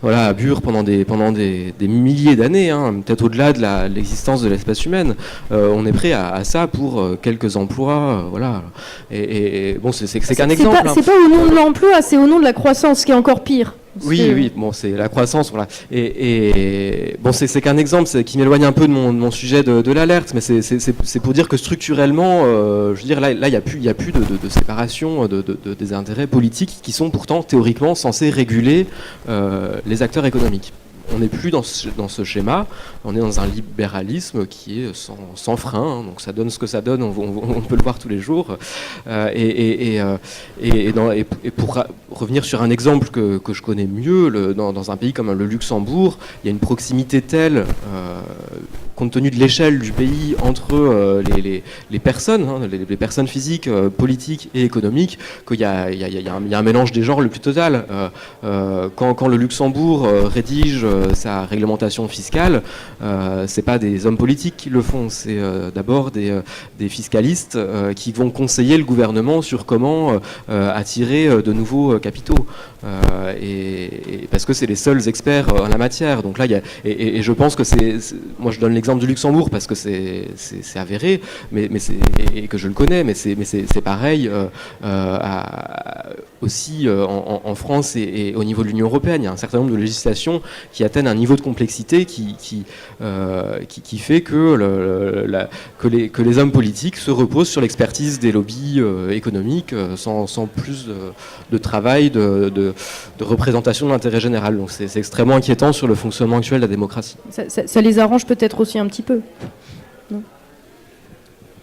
à Bure pendant des milliers d'années, hein, peut-être au-delà de l'existence de l'espèce humaine. On est prêt à ça pour quelques emplois, voilà. Et bon, c'est qu'un exemple. C'est pas au nom de l'emploi, c'est au nom de la croissance, qui est encore pire. Oui, bon, c'est la croissance, voilà. Et bon, c'est qu'un exemple qui m'éloigne un peu de mon sujet de l'alerte, mais c'est pour dire que structurellement, je veux dire, là, il y a plus de séparation des intérêts politiques qui sont pourtant théoriquement censés réguler les acteurs économiques. On n'est plus dans ce schéma, on est dans un libéralisme qui est sans frein, hein, donc ça donne ce que ça donne, on peut le voir tous les jours. Et pour revenir sur un exemple que je connais mieux, dans un pays comme le Luxembourg, il y a une proximité telle, compte tenu de l'échelle du pays, entre les personnes, hein, les personnes physiques, politiques et économiques, qu'il y a un mélange des genres le plus total. Quand le Luxembourg rédige sa réglementation fiscale, c'est pas des hommes politiques qui le font, c'est d'abord des fiscalistes qui vont conseiller le gouvernement sur comment attirer de nouveaux capitaux, et parce que c'est les seuls experts en la matière. Donc là, et je pense que moi je donne l'exemple du Luxembourg parce que c'est avéré, mais et que je le connais, mais c'est pareil aussi en France et au niveau de l'Union européenne. Il y a un certain nombre de législations qui atteignent un niveau de complexité qui fait que les hommes politiques se reposent sur l'expertise des lobbies économiques sans plus de travail, de représentation de l'intérêt général. Donc c'est extrêmement inquiétant sur le fonctionnement actuel de la démocratie. Ça les arrange peut-être aussi un petit peu. Non ?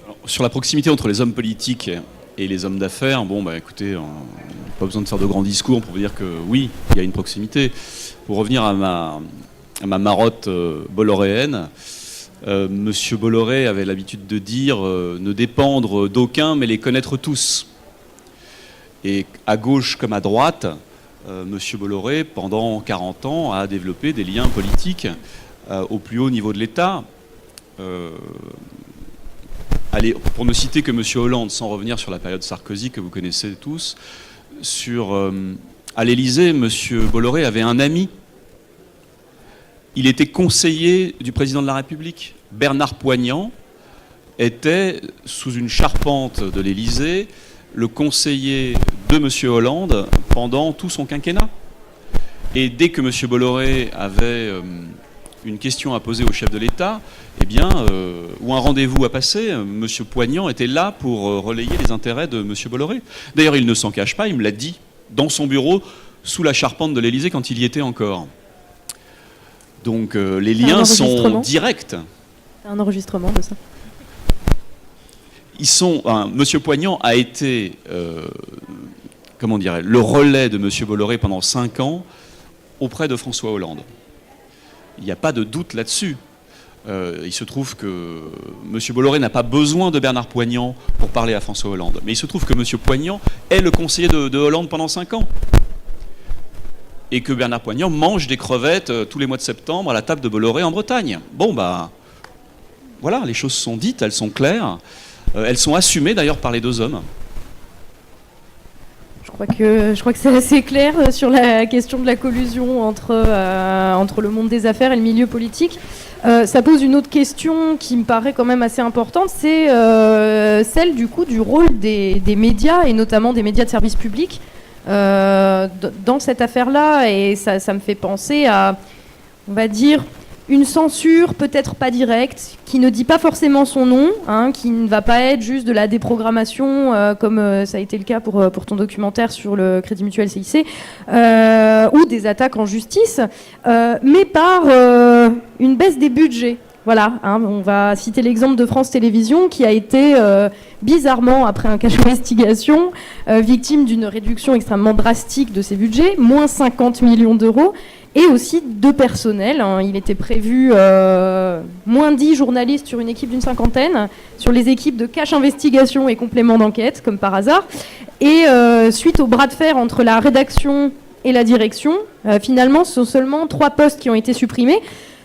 Alors, sur la proximité entre les hommes politiques et les hommes d'affaires, bon, bah écoutez, pas besoin de faire de grands discours pour vous dire que oui, il y a une proximité. Pour revenir à ma marotte bolloréenne, Monsieur Bolloré avait l'habitude de dire ne dépendre d'aucun, mais les connaître tous. Et à gauche comme à droite, Monsieur Bolloré, pendant 40 ans, a développé des liens politiques au plus haut niveau de l'État. Allez, pour ne citer que Monsieur Hollande, sans revenir sur la période Sarkozy que vous connaissez tous, à l'Élysée, Monsieur Bolloré avait un ami. Il était conseiller du président de la République. Bernard Poignant était, sous une charpente de l'Élysée, le conseiller de Monsieur Hollande pendant tout son quinquennat. Et dès que Monsieur Bolloré avait une question à poser au chef de l'État, eh bien, ou un rendez-vous à passer, Monsieur Poignant était là pour relayer les intérêts de Monsieur Bolloré. D'ailleurs, il ne s'en cache pas, il me l'a dit dans son bureau, sous la charpente de l'Élysée, quand il y était encore. Donc les liens sont directs. Un enregistrement de ça. Monsieur Poignant a été, comment dirais, le relais de Monsieur Bolloré pendant 5 ans auprès de François Hollande. Il n'y a pas de doute là-dessus. Il se trouve que Monsieur Bolloré n'a pas besoin de Bernard Poignant pour parler à François Hollande. Mais il se trouve que Monsieur Poignant est le conseiller de Hollande pendant 5 ans. Et que Bernard Poignant mange des crevettes tous les mois de septembre à la table de Bolloré en Bretagne. Bon, bah, voilà, les choses sont dites, elles sont claires. Elles sont assumées d'ailleurs par les deux hommes. Je crois que c'est assez clair sur la question de la collusion entre le monde des affaires et le milieu politique. Ça pose une autre question qui me paraît quand même assez importante, c'est celle du coup du rôle des médias et notamment des médias de service public dans cette affaire-là. Et ça me fait penser à, on va dire, une censure peut-être pas directe, qui ne dit pas forcément son nom, hein, qui ne va pas être juste de la déprogrammation, comme ça a été le cas pour ton documentaire sur le Crédit Mutuel CIC, ou des attaques en justice, mais par une baisse des budgets. Voilà, hein, on va citer l'exemple de France Télévisions qui a été bizarrement, après un cache investigation, victime d'une réduction extrêmement drastique de ses budgets, moins 50 millions d'euros, et aussi de personnel. Hein. Il était prévu moins 10 journalistes sur une équipe d'une 50aine, sur les équipes de cache investigation et complément d'enquête, comme par hasard. Et suite au bras de fer entre la rédaction et la direction, finalement, ce sont seulement 3 postes qui ont été supprimés.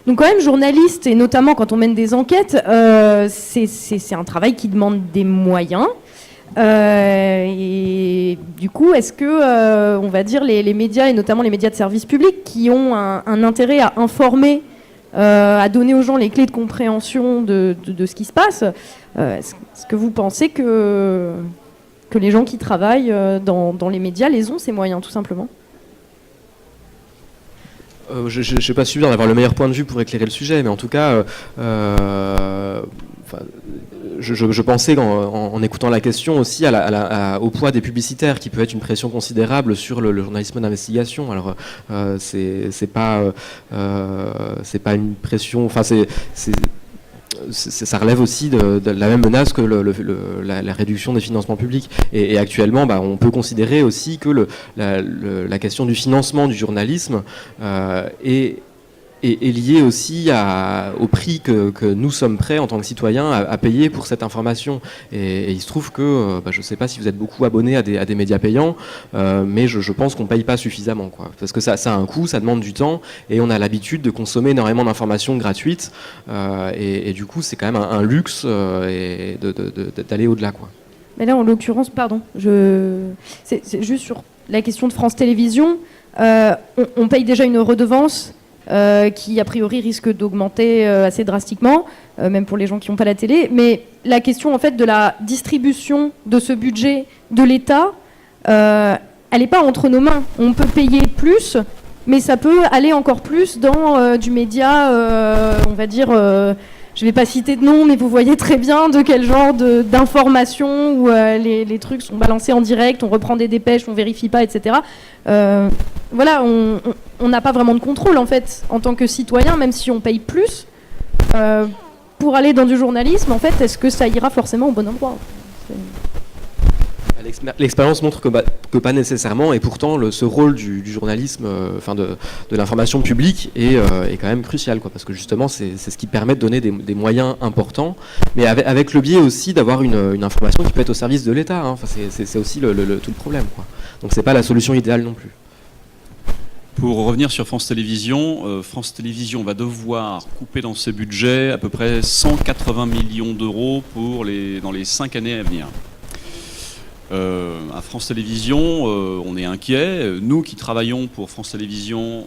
Donc quand même, journaliste, et notamment quand on mène des enquêtes, c'est un travail qui demande des moyens. Et du coup, est-ce que, on va dire, les médias, et notamment les médias de service public, qui ont un intérêt à informer, à donner aux gens les clés de compréhension de ce qui se passe, est-ce que vous pensez que les gens qui travaillent dans les médias les ont, ces moyens, tout simplement ? Je n'ai pas su d'avoir le meilleur point de vue pour éclairer le sujet, mais en tout cas, je pensais en écoutant la question aussi au poids des publicitaires, qui peut être une pression considérable sur le journalisme d'investigation. Alors, c'est pas une pression. Enfin, ça relève aussi de la même menace que la réduction des financements publics. Et actuellement, on peut considérer aussi que la question du financement du journalisme est liée aussi au prix que nous sommes prêts en tant que citoyens à payer pour cette information. Et il se trouve que, je ne sais pas si vous êtes beaucoup abonnés à des médias payants, mais je pense qu'on ne paye pas suffisamment, quoi. Parce que ça a un coût, ça demande du temps, et on a l'habitude de consommer énormément d'informations gratuites, et du coup c'est quand même un luxe d'aller au-delà, quoi. Mais là, en l'occurrence, pardon, c'est juste sur la question de France Télévisions, on paye déjà une redevance qui a priori risque d'augmenter assez drastiquement, même pour les gens qui n'ont pas la télé. Mais la question en fait de la distribution de ce budget de l'État, elle n'est pas entre nos mains. On peut payer plus, mais ça peut aller encore plus dans du média, on va dire, je ne vais pas citer de nom, mais vous voyez très bien de quel genre d'informations où les trucs sont balancés en direct, on reprend des dépêches, on ne vérifie pas, etc. Voilà, on n'a pas vraiment de contrôle en fait en tant que citoyen, même si on paye plus pour aller dans du journalisme. En fait, est-ce que ça ira forcément au bon endroit ? L'expérience montre que pas nécessairement, et pourtant ce rôle du journalisme, de l'information publique est quand même crucial, quoi, parce que justement c'est ce qui permet de donner des moyens importants, mais avec le biais aussi d'avoir une information qui peut être au service de l'État, hein. Enfin, c'est aussi tout le problème, quoi. Donc c'est pas la solution idéale non plus. Pour revenir sur France Télévisions va devoir couper dans ses budgets à peu près 180 millions d'euros dans les 5 années à venir. À France Télévisions, on est inquiet. Nous qui travaillons pour France Télévisions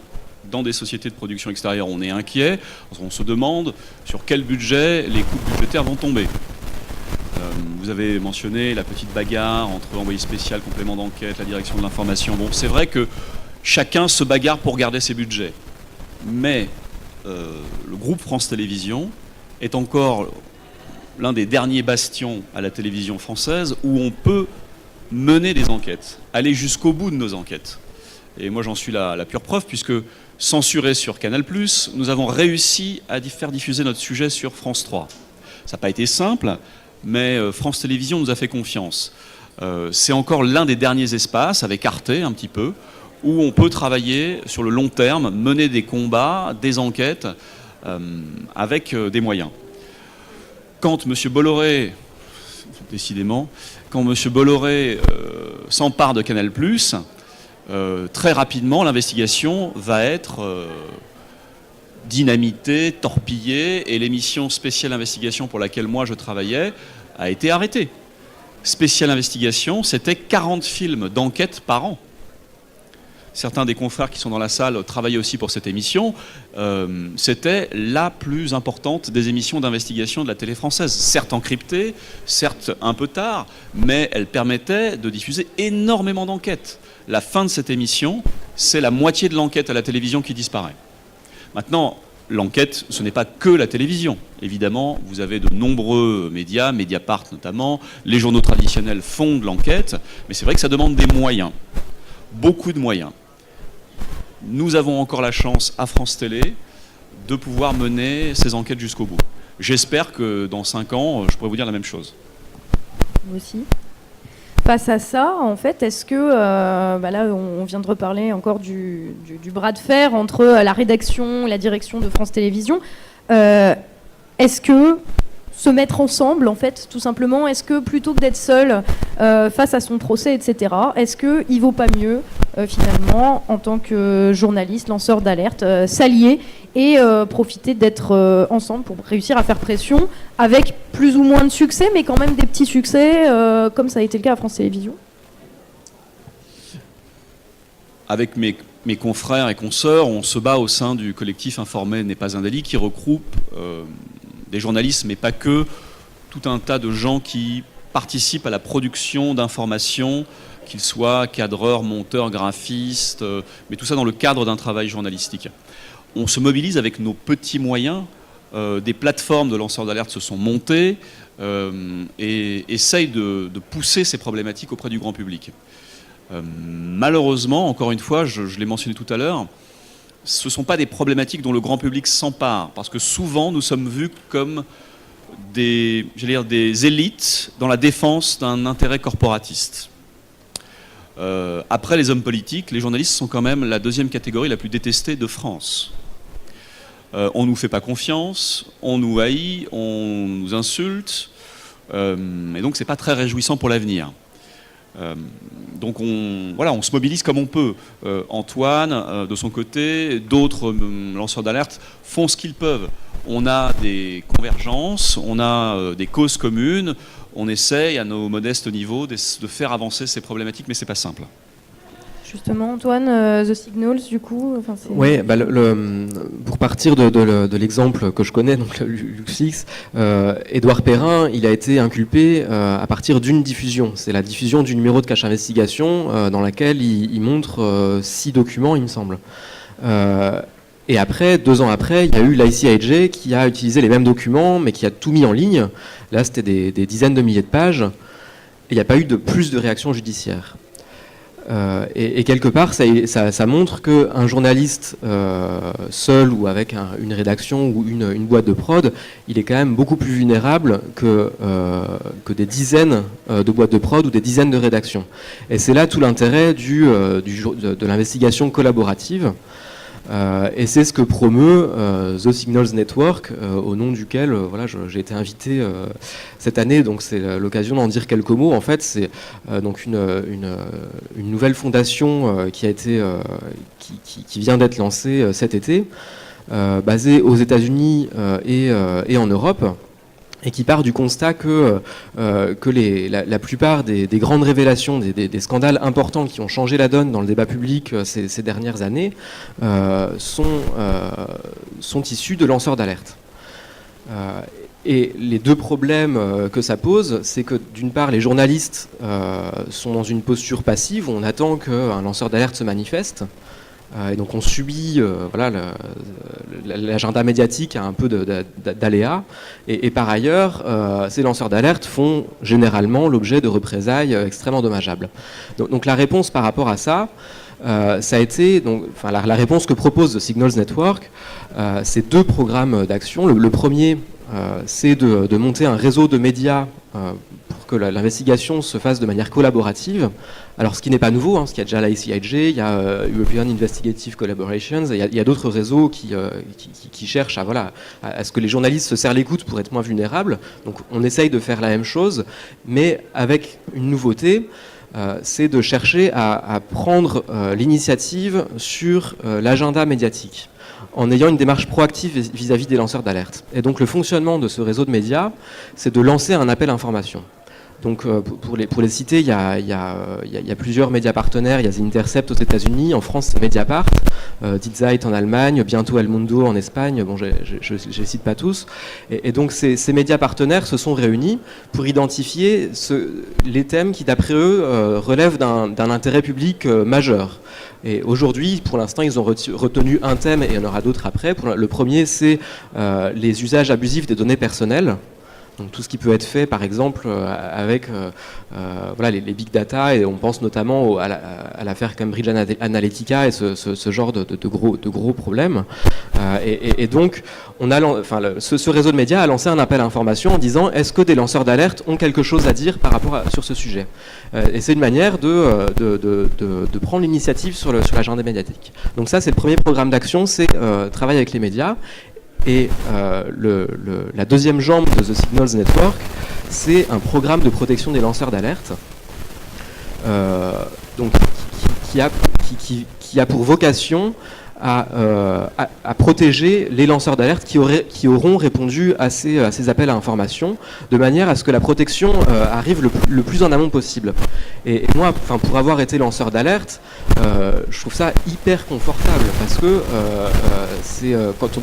dans des sociétés de production extérieure, on est inquiet. On se demande sur quel budget les coupes budgétaires vont tomber. Vous avez mentionné la petite bagarre entre l'envoyé spécial, complément d'enquête, la direction de l'information. Bon, c'est vrai que chacun se bagarre pour garder ses budgets. Mais le groupe France Télévisions est encore l'un des derniers bastions à la télévision française où on peut mener des enquêtes, aller jusqu'au bout de nos enquêtes. Et moi j'en suis la pure preuve, puisque censuré sur Canal+, nous avons réussi à faire diffuser notre sujet sur France 3. Ça n'a pas été simple, mais France Télévisions nous a fait confiance. C'est encore l'un des derniers espaces, avec Arte un petit peu, où on peut travailler sur le long terme, mener des combats, des enquêtes, avec des moyens. Quand M. Bolloré, décidément, quand M. Bolloré s'empare de Canal+, très rapidement, l'investigation va être dynamitée, torpillée, et l'émission Spéciale Investigation pour laquelle moi je travaillais a été arrêtée. Spéciale Investigation, c'était 40 films d'enquête par an. Certains des confrères qui sont dans la salle travaillaient aussi pour cette émission. C'était la plus importante des émissions d'investigation de la télé française. Certes encryptée, certes un peu tard, mais elle permettait de diffuser énormément d'enquêtes. La fin de cette émission, c'est la moitié de l'enquête à la télévision qui disparaît. Maintenant, l'enquête, ce n'est pas que la télévision. Évidemment, vous avez de nombreux médias, Mediapart notamment, les journaux traditionnels font de l'enquête, mais c'est vrai que ça demande des moyens. Beaucoup de moyens. Nous avons encore la chance à France Télé de pouvoir mener ces enquêtes jusqu'au bout. J'espère que dans 5 ans, je pourrai vous dire la même chose. Moi aussi. Face à ça, en fait, est-ce que, là, on vient de reparler encore du bras de fer entre la rédaction et la direction de France Télévisions. Est-ce que se mettre ensemble, en fait, tout simplement, est-ce que plutôt que d'être seul face à son procès, etc., est-ce qu'il ne vaut pas mieux, finalement, en tant que journaliste, lanceur d'alerte, s'allier et profiter d'être ensemble pour réussir à faire pression avec plus ou moins de succès, mais quand même des petits succès, comme ça a été le cas à France Télévisions? Avec mes confrères et consoeurs, on se bat au sein du collectif Informer n'est pas un délit, qui regroupe des journalistes, mais pas que, tout un tas de gens qui participent à la production d'informations, qu'ils soient cadreurs, monteurs, graphistes, mais tout ça dans le cadre d'un travail journalistique. on se mobilise avec nos petits moyens. Des plateformes de lanceurs d'alerte se sont montées et essayent de pousser ces problématiques auprès du grand public. Malheureusement, encore une fois, je l'ai mentionné tout à l'heure, ce ne sont pas des problématiques dont le grand public s'empare, parce que souvent nous sommes vus comme des élites dans la défense d'un intérêt corporatiste. Après les hommes politiques, les journalistes sont quand même la deuxième catégorie la plus détestée de France. On ne nous fait pas confiance, on nous haït, on nous insulte, et donc c'est pas très réjouissant pour l'avenir. Donc on se mobilise comme on peut. Antoine, de son côté, d'autres lanceurs d'alerte font ce qu'ils peuvent. On a des convergences, on a des causes communes, on essaye à nos modestes niveaux de faire avancer ces problématiques, mais c'est pas simple. Justement, Antoine, The Signals, du coup, Oui, pour partir de l'exemple que je connais, donc le LuxLeaks, Édouard Perrin, il a été inculpé à partir d'une diffusion. C'est la diffusion du numéro de cache investigation dans laquelle il montre 6 documents, il me semble. Et après, 2 ans après, il y a eu l'ICIJ qui a utilisé les mêmes documents, mais qui a tout mis en ligne. Là, c'était des dizaines de milliers de pages. Et il n'y a pas eu plus de réactions judiciaires. Et quelque part, ça montre qu'un journaliste seul ou avec une rédaction ou une boîte de prod, il est quand même beaucoup plus vulnérable que des dizaines de boîtes de prod ou des dizaines de rédactions. Et c'est là tout l'intérêt de l'investigation collaborative. Et c'est ce que promeut The Signals Network, au nom duquel j'ai été invité cette année, donc c'est l'occasion d'en dire quelques mots. En fait, c'est donc une nouvelle fondation qui vient d'être lancée cet été, basée aux États-Unis et en Europe, et qui part du constat que la plupart des grandes révélations, des scandales importants qui ont changé la donne dans le débat public ces dernières années sont issus de lanceurs d'alerte. Et les 2 problèmes que ça pose, c'est que d'une part, les journalistes sont dans une posture passive, où on attend qu'un lanceur d'alerte se manifeste. Et donc on subit l'agenda médiatique a un peu d'aléas. Et par ailleurs, ces lanceurs d'alerte font généralement l'objet de représailles extrêmement dommageables. Donc la réponse par rapport à ça, ça a été la réponse que propose The Signals Network, c'est 2 programmes d'action. Le premier, c'est de monter un réseau de médias pour que l'investigation se fasse de manière collaborative. Alors, ce qui n'est pas nouveau, parce qu'il y a déjà la ICIJ, il y a European Investigative Collaborations, il y a d'autres réseaux qui cherchent à ce que les journalistes se serrent les coudes pour être moins vulnérables. Donc, on essaye de faire la même chose, mais avec une nouveauté, c'est de chercher à prendre l'initiative sur l'agenda médiatique, en ayant une démarche proactive vis-à-vis des lanceurs d'alerte. Et donc le fonctionnement de ce réseau de médias, c'est de lancer un appel à information. Donc pour les citer, il y a plusieurs médias partenaires. Il y a The Intercept aux États-Unis, en France c'est Mediapart, Die Zeit en Allemagne, bientôt El Mundo en Espagne. Bon, je les cite pas tous. Et donc ces médias partenaires se sont réunis pour identifier les thèmes qui, d'après eux, relèvent d'un intérêt public majeur. Et aujourd'hui, pour l'instant, ils ont retenu un thème, et il y en aura d'autres après. Le premier, c'est les usages abusifs des données personnelles. Donc tout ce qui peut être fait, par exemple, avec les big data, et on pense notamment à l'affaire Cambridge Analytica et ce genre de gros problèmes. Et donc, ce réseau de médias a lancé un appel à information en disant: est-ce que des lanceurs d'alerte ont quelque chose à dire par rapport sur ce sujet? Et c'est une manière de prendre l'initiative sur l'agenda médiatique. Donc ça, c'est le premier programme d'action, c'est travailler avec les médias. Et la deuxième jambe de The Signals Network, c'est un programme de protection des lanceurs d'alerte, qui a pour vocation à protéger les lanceurs d'alerte qui auront répondu à ces appels à information, de manière à ce que la protection arrive le plus en amont possible. Et moi, pour avoir été lanceur d'alerte, je trouve ça hyper confortable, parce que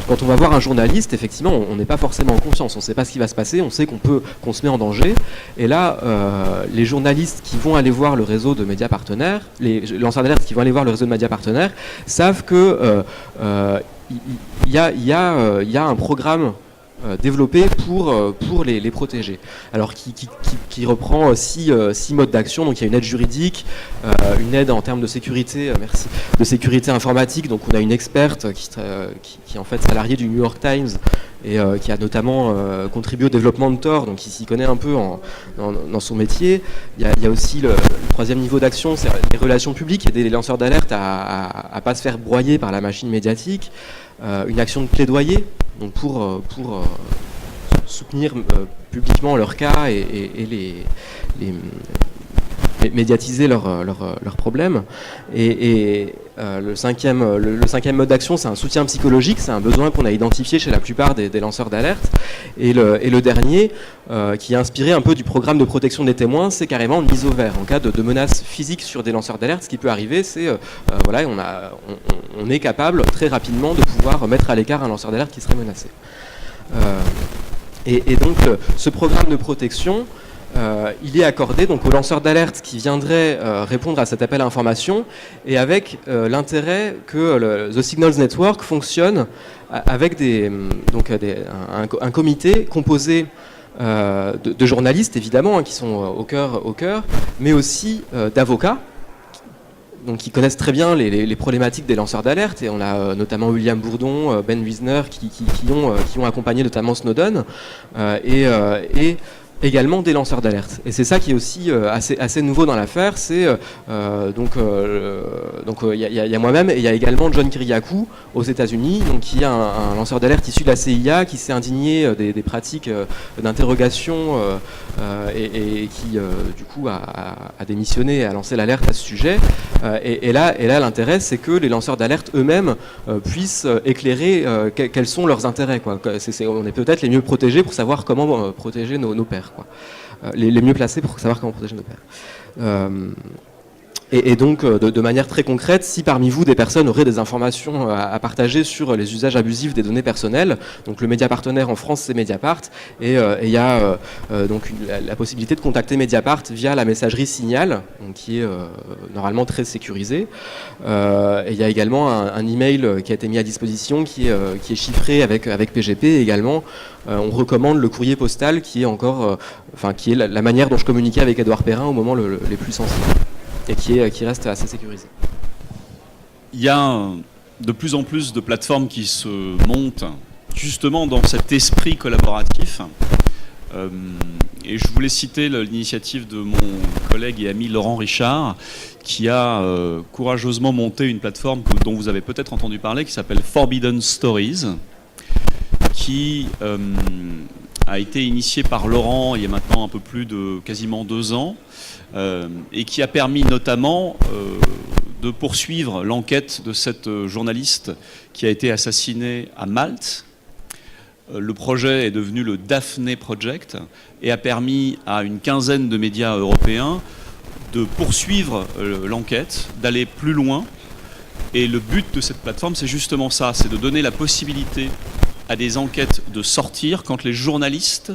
quand on va voir un journaliste, effectivement, on n'est pas forcément en confiance, on ne sait pas ce qui va se passer, on sait qu'on se met en danger. Et là, les journalistes qui vont aller voir le réseau de médias partenaires, les lanceurs d'alerte qui vont aller voir le réseau de médias partenaires, savent que il y a un programme développé pour les protéger. Alors qui reprend six modes d'action. Donc il y a une aide juridique, une aide en termes de sécurité, de sécurité informatique. Donc on a une experte qui est en fait salariée du New York Times et qui a notamment contribué au développement de Tor, donc qui s'y connaît un peu dans son métier. Il y a aussi le troisième niveau d'action, c'est les relations publiques, aider les lanceurs d'alerte à pas se faire broyer par la machine médiatique. Une action de plaidoyer, donc pour soutenir publiquement leur cas et médiatiser leurs problèmes. Et le cinquième mode d'action, c'est un soutien psychologique, c'est un besoin qu'on a identifié chez la plupart des lanceurs d'alerte. Et le dernier, qui est inspiré un peu du programme de protection des témoins, c'est carrément une mise au vert. En cas de menaces physiques sur des lanceurs d'alerte, ce qui peut arriver, c'est voilà, on est capable très rapidement de pouvoir mettre à l'écart un lanceur d'alerte qui serait menacé. Et donc ce programme de protection, il est accordé donc aux lanceurs d'alerte qui viendraient répondre à cet appel à information, et avec l'intérêt que le The Signals Network fonctionne avec un comité composé de journalistes évidemment, hein, qui sont au cœur, mais aussi d'avocats, donc qui connaissent très bien les problématiques des lanceurs d'alerte, et on a notamment William Bourdon, Ben Wisner qui ont accompagné notamment Snowden, et également des lanceurs d'alerte. Et c'est ça qui est aussi assez nouveau dans l'affaire, c'est donc il y a moi-même, et il y a également John Kiriakou aux États-Unis, donc qui est un lanceur d'alerte issu de la CIA, qui s'est indigné des pratiques d'interrogation et qui du coup a démissionné et a lancé l'alerte à ce sujet. Et là l'intérêt, c'est que les lanceurs d'alerte eux-mêmes puissent éclairer quels sont leurs intérêts, quoi. On est peut-être les mieux protégés pour savoir comment protéger nos pairs, quoi. Les mieux placés pour savoir comment protéger nos pairs. Et donc, de manière très concrète, si parmi vous des personnes auraient des informations à partager sur les usages abusifs des données personnelles, donc le média partenaire en France, c'est Mediapart, et il y a donc la possibilité de contacter Mediapart via la messagerie Signal, donc qui est normalement très sécurisée. Et il y a également un email qui a été mis à disposition qui est chiffré avec PGP également. On recommande le courrier postal qui est encore, qui est la manière dont je communiquais avec Édouard Perrin au moment les plus sensibles, et qui reste assez sécurisé. Il y a de plus en plus de plateformes qui se montent justement dans cet esprit collaboratif. Et je voulais citer l'initiative de mon collègue et ami Laurent Richard, qui a courageusement monté une plateforme dont vous avez peut-être entendu parler, qui s'appelle Forbidden Stories, qui a été initiée par Laurent il y a maintenant un peu plus de quasiment 2 ans, et qui a permis notamment de poursuivre l'enquête de cette journaliste qui a été assassinée à Malte. Le projet est devenu le Daphne Project et a permis à une quinzaine de médias européens de poursuivre l'enquête, d'aller plus loin. Et le but de cette plateforme, c'est justement ça, c'est de donner la possibilité à des enquêtes de sortir quand les journalistes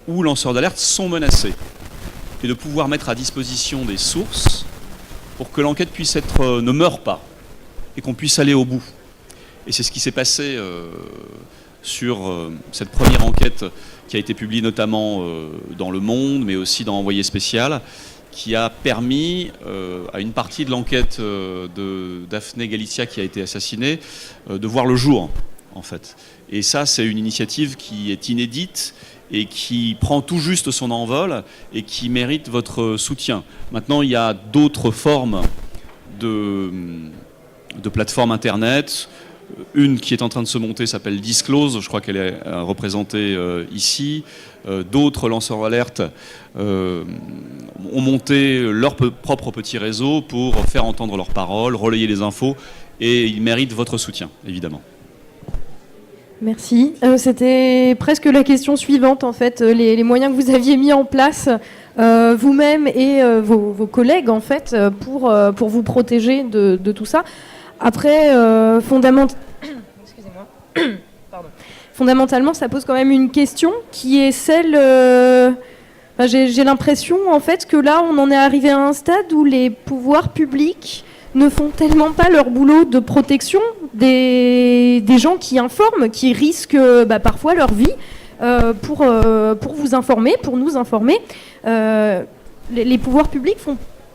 ou lanceurs d'alerte sont menacés, et de pouvoir mettre à disposition des sources pour que l'enquête puisse ne meure pas et qu'on puisse aller au bout. Et c'est ce qui s'est passé sur cette première enquête qui a été publiée notamment dans Le Monde, mais aussi dans Envoyé spécial, qui a permis à une partie de l'enquête de Daphne Galizia qui a été assassinée de voir le jour, en fait. Et ça, c'est une initiative qui est inédite et qui prend tout juste son envol et qui mérite votre soutien. Maintenant, il y a d'autres formes de plateformes Internet. Une qui est en train de se monter s'appelle Disclose, je crois qu'elle est représentée ici. D'autres lanceurs d'alerte ont monté leur propre petit réseau pour faire entendre leurs paroles, relayer les infos, et ils méritent votre soutien, évidemment. Merci. C'était presque la question suivante, en fait, les moyens que vous aviez mis en place vous-même et vos collègues, en fait, pour vous protéger de tout ça. Après, fondamentalement, ça pose quand même une question qui est celle... j'ai l'impression, en fait, que là, on en est arrivé à un stade où les pouvoirs publics ne font tellement pas leur boulot de protection des gens qui informent, qui risquent parfois leur vie pour vous informer, pour nous informer. Les pouvoirs publics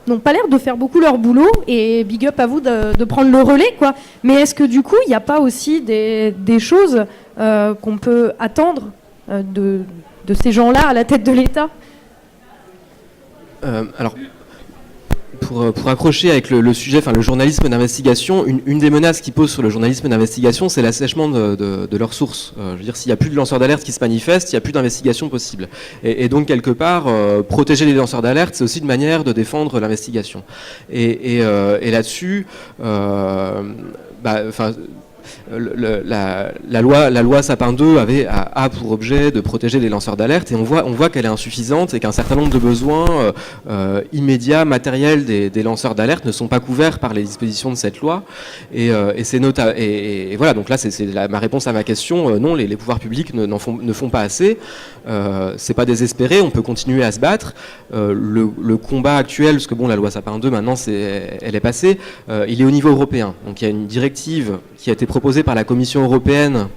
n'ont pas l'air de faire beaucoup leur boulot, et big up à vous de prendre le relais, quoi. Mais est-ce que du coup, il n'y a pas aussi des choses qu'on peut attendre de ces gens-là à la tête de l'État ? Alors, pour accrocher avec le sujet, le journalisme d'investigation, une des menaces qui pose sur le journalisme d'investigation, c'est l'assèchement de leurs sources. Je veux dire, s'il n'y a plus de lanceurs d'alerte qui se manifestent, il n'y a plus d'investigation possible. Et donc, quelque part, protéger les lanceurs d'alerte, c'est aussi une manière de défendre l'investigation. Et là-dessus, la loi Sapin 2 a pour objet de protéger les lanceurs d'alerte, et on voit qu'elle est insuffisante et qu'un certain nombre de besoins immédiats, matériels des lanceurs d'alerte ne sont pas couverts par les dispositions de cette loi. Et voilà, donc là c'est ma réponse à ma question. Non, les pouvoirs publics ne font pas assez. C'est pas désespéré, on peut continuer à se battre. Le combat actuel, parce que la loi Sapin 2 maintenant elle est passée, il est au niveau européen. Donc il y a une directive qui a été proposée par la Commission européenne,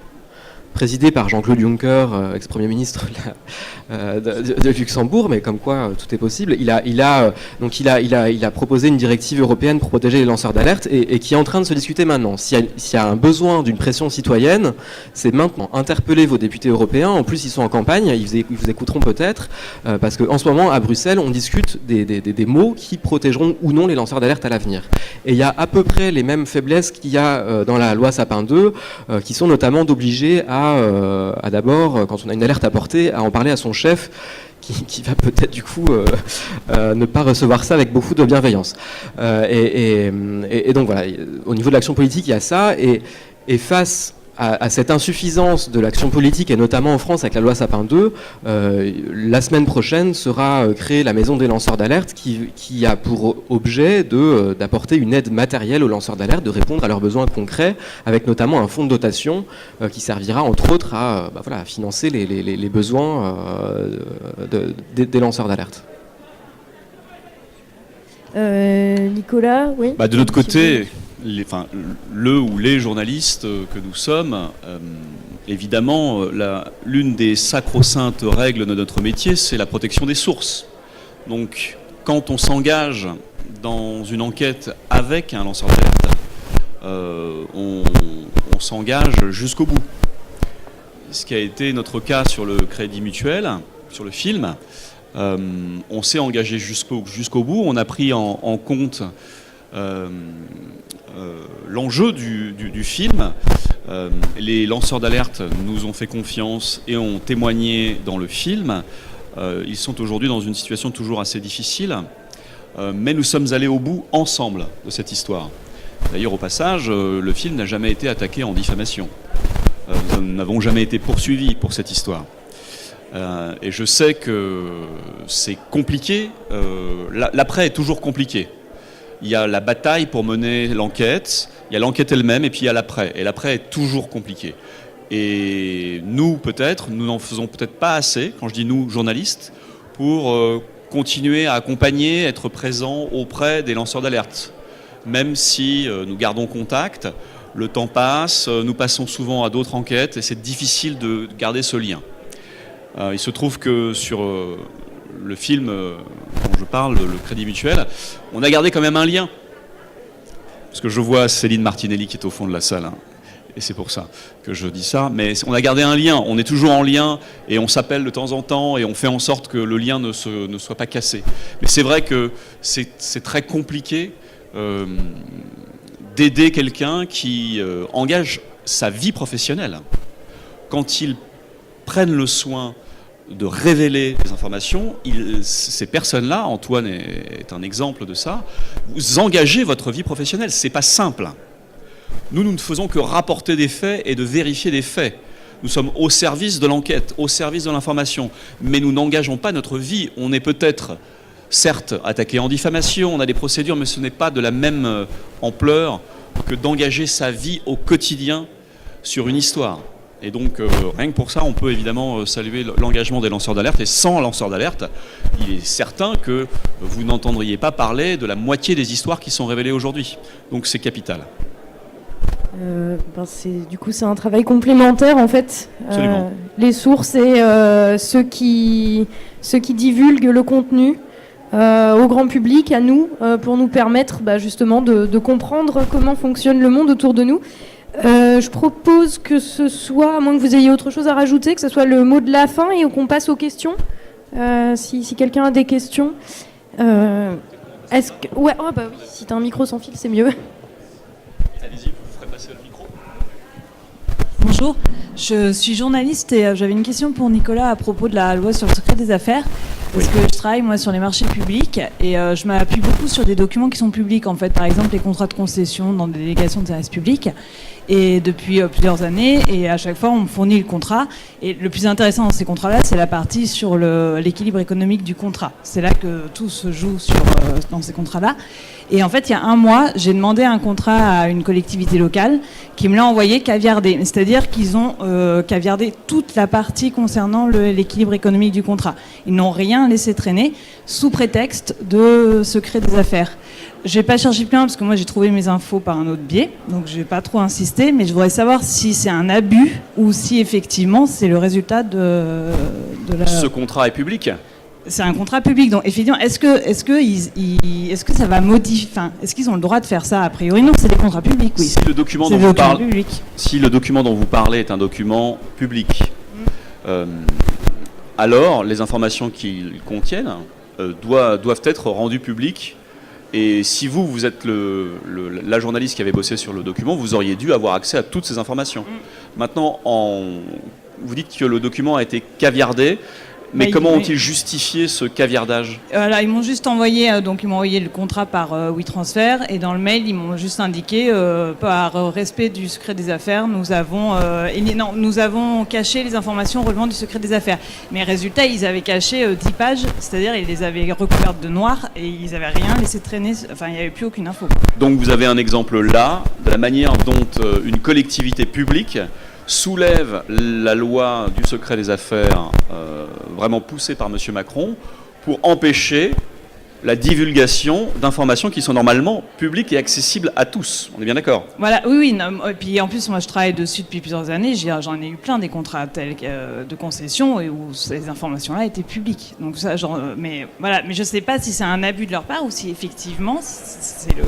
présidé par Jean-Claude Juncker, ex-premier ministre de Luxembourg, mais comme quoi tout est possible. Il a proposé une directive européenne pour protéger les lanceurs d'alerte, et qui est en train de se discuter maintenant. S'il y a un besoin d'une pression citoyenne, c'est maintenant. Interpellez vos députés européens. En plus, ils sont en campagne, ils vous écouteront peut-être, parce qu'en ce moment, à Bruxelles, on discute des mots qui protégeront ou non les lanceurs d'alerte à l'avenir. Et il y a à peu près les mêmes faiblesses qu'il y a dans la loi Sapin 2, qui sont notamment d'obliger à d'abord, quand on a une alerte à porter, à en parler à son chef, qui va peut-être du coup ne pas recevoir ça avec beaucoup de bienveillance. Et donc voilà, au niveau de l'action politique, il y a ça, et face à cette insuffisance de l'action politique, et notamment en France avec la loi Sapin 2, la semaine prochaine sera créée la maison des lanceurs d'alerte, qui a pour objet d'apporter une aide matérielle aux lanceurs d'alerte, de répondre à leurs besoins concrets, avec notamment un fonds de dotation qui servira entre autres à financer les besoins des lanceurs d'alerte. Nicolas, oui. De notre côté, les journalistes que nous sommes, évidemment, l'une des sacro-saintes règles de notre métier, c'est la protection des sources. Donc, quand on s'engage dans une enquête avec un lanceur d'alerte, on s'engage jusqu'au bout. Ce qui a été notre cas sur le Crédit Mutuel, sur le film, on s'est engagé jusqu'au bout. On a pris en compte l'enjeu du film. Les lanceurs d'alerte nous ont fait confiance et ont témoigné dans le film. Ils sont aujourd'hui dans une situation toujours assez difficile, mais nous sommes allés au bout ensemble de cette histoire. D'ailleurs, au passage, le film n'a jamais été attaqué en diffamation. Nous n'avons jamais été poursuivis pour cette histoire. Et je sais que c'est compliqué. L'après est toujours compliqué. Il y a la bataille pour mener l'enquête, il y a l'enquête elle-même, et puis il y a l'après. Et l'après est toujours compliqué. Et nous n'en faisons peut-être pas assez, quand je dis nous, journalistes, pour continuer à accompagner, être présents auprès des lanceurs d'alerte. Même si nous gardons contact, le temps passe, nous passons souvent à d'autres enquêtes, et c'est difficile de garder ce lien. Il se trouve que sur le film dont je parle, le Crédit Mutuel, on a gardé quand même un lien. Parce que je vois Céline Martinelli qui est au fond de la salle, hein, et c'est pour ça que je dis ça. Mais on a gardé un lien, on est toujours en lien, et on s'appelle de temps en temps, et on fait en sorte que le lien ne soit pas cassé. Mais c'est vrai que c'est très compliqué d'aider quelqu'un qui engage sa vie professionnelle. Quand ils prennent le soin de révéler des informations, ces personnes-là, Antoine est un exemple de ça, vous engagez votre vie professionnelle, c'est pas simple. Nous ne faisons que rapporter des faits et de vérifier des faits. Nous sommes au service de l'enquête, au service de l'information, mais nous n'engageons pas notre vie. On est peut-être, certes, attaqué en diffamation, on a des procédures, mais ce n'est pas de la même ampleur que d'engager sa vie au quotidien sur une histoire. Et donc, rien que pour ça, on peut évidemment saluer l'engagement des lanceurs d'alerte. Et sans lanceurs d'alerte, il est certain que vous n'entendriez pas parler de la moitié des histoires qui sont révélées aujourd'hui. Donc, c'est capital. Du coup, c'est un travail complémentaire, en fait. Absolument. Les sources et ceux qui divulguent le contenu au grand public, à nous, pour nous permettre justement de comprendre comment fonctionne le monde autour de nous. Je propose que ce soit, à moins que vous ayez autre chose à rajouter, que ce soit le mot de la fin et qu'on passe aux questions. Si quelqu'un a des questions. Est-ce que... Ouais, oui, si tu as un micro sans fil, c'est mieux. Allez-y, vous ferez passer le micro. Bonjour, je suis journaliste et j'avais une question pour Nicolas à propos de la loi sur le secret des affaires. Parce que je travaille moi sur les marchés publics et je m'appuie beaucoup sur des documents qui sont publics en fait, par exemple les contrats de concession dans des délégations de services publics et depuis plusieurs années et à chaque fois on me fournit le contrat et le plus intéressant dans ces contrats-là c'est la partie sur l'équilibre économique du contrat. C'est là que tout se joue dans ces contrats-là. Et en fait, il y a un mois, j'ai demandé un contrat à une collectivité locale qui me l'a envoyé caviardé. C'est-à-dire qu'ils ont caviardé toute la partie concernant l'équilibre économique du contrat. Ils n'ont rien laissé traîner sous prétexte de secret des affaires. Je n'ai pas cherché plus loin parce que moi j'ai trouvé mes infos par un autre biais, donc je ne vais pas trop insister, mais je voudrais savoir si c'est un abus ou si effectivement c'est le résultat de la... Ce contrat est public ? C'est un contrat public, donc effectivement, est-ce que ça va modifier, enfin, est-ce qu'ils ont le droit de faire ça? A priori, non, c'est des contrats publics, oui. Si le document dont vous parlez est un document public, alors les informations qu'il contiennent doivent être rendues publiques. Et si vous êtes la journaliste qui avait bossé sur le document, vous auriez dû avoir accès à toutes ces informations. Maintenant, vous dites que le document a été caviardé. Mais comment ont-ils justifié ce caviardage ? Ils m'ont juste envoyé, ils m'ont envoyé le contrat par WeTransfer et dans le mail ils m'ont juste indiqué par respect du secret des affaires, nous avons caché les informations relevant du secret des affaires. Mais résultat, ils avaient caché 10 pages, c'est-à-dire ils les avaient recouvertes de noir et ils n'avaient rien laissé traîner, enfin il n'y avait plus aucune info. Donc vous avez un exemple là de la manière dont une collectivité publique soulève la loi du secret des affaires vraiment poussée par M. Macron pour empêcher la divulgation d'informations qui sont normalement publiques et accessibles à tous. On est bien d'accord ? Voilà, oui. Et puis en plus, moi je travaille dessus depuis plusieurs années. J'en ai eu plein des contrats de concession où ces informations-là étaient publiques. Donc ça, mais je ne sais pas si c'est un abus de leur part ou si effectivement c'est le...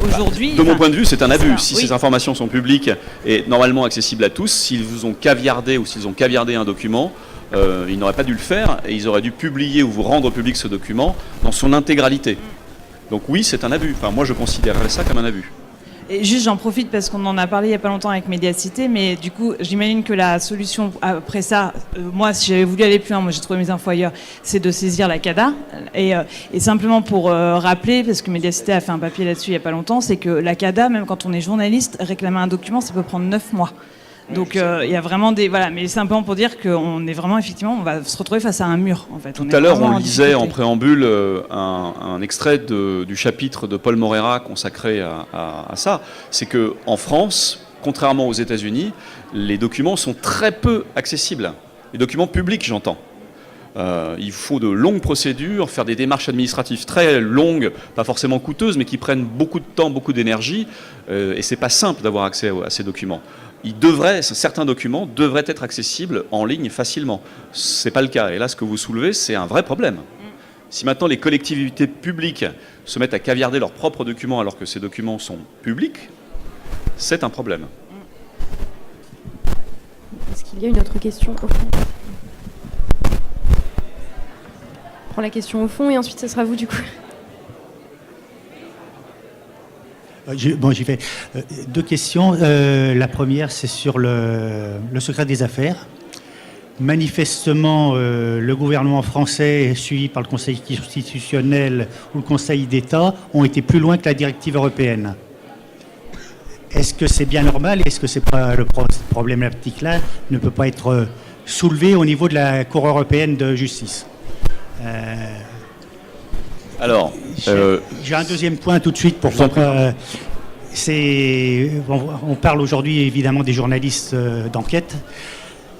Aujourd'hui, de mon point de vue, c'est un abus. Si ces informations sont publiques et normalement accessibles à tous, s'ils vous ont caviardé ou s'ils ont caviardé un document, ils n'auraient pas dû le faire et ils auraient dû publier ou vous rendre public ce document dans son intégralité. Donc oui, c'est un abus. Enfin, moi, je considérerais ça comme un abus. Et juste, j'en profite parce qu'on en a parlé il n'y a pas longtemps avec Mediacité, mais du coup, j'imagine que la solution après ça, moi, si j'avais voulu aller plus loin, moi j'ai trouvé mes infos ailleurs, c'est de saisir la CADA. Et simplement pour rappeler, parce que Mediacité a fait un papier là-dessus il n'y a pas longtemps, c'est que la CADA, même quand on est journaliste, réclamer un document, ça peut prendre 9 mois. Donc il y a vraiment des... Voilà, mais simplement pour dire qu'on est vraiment, effectivement, on va se retrouver face à un mur, en fait. Tout à l'heure, on lisait en préambule un extrait du chapitre de Paul Morera consacré à ça. C'est qu'en France, contrairement aux États-Unis, les documents sont très peu accessibles. Les documents publics, j'entends. Il faut de longues procédures, faire des démarches administratives très longues, pas forcément coûteuses, mais qui prennent beaucoup de temps, beaucoup d'énergie. Et c'est pas simple d'avoir accès à ces documents. Certains documents devraient être accessibles en ligne facilement. C'est pas le cas. Et là, ce que vous soulevez, c'est un vrai problème. Si maintenant les collectivités publiques se mettent à caviarder leurs propres documents alors que ces documents sont publics, c'est un problème. Est-ce qu'il y a une autre question au fond ? On prend la question au fond et ensuite ce sera vous du coup. J'ai fait deux questions. La première, c'est sur le secret des affaires. Manifestement, le gouvernement français, suivi par le Conseil constitutionnel ou le Conseil d'État, ont été plus loin que la directive européenne. Est-ce que c'est bien normal? Est-ce que c'est pas le problématique-là ne peut pas être soulevé au niveau de la Cour européenne de justice? Alors, j'ai un deuxième point tout de suite pour on parle aujourd'hui évidemment des journalistes d'enquête.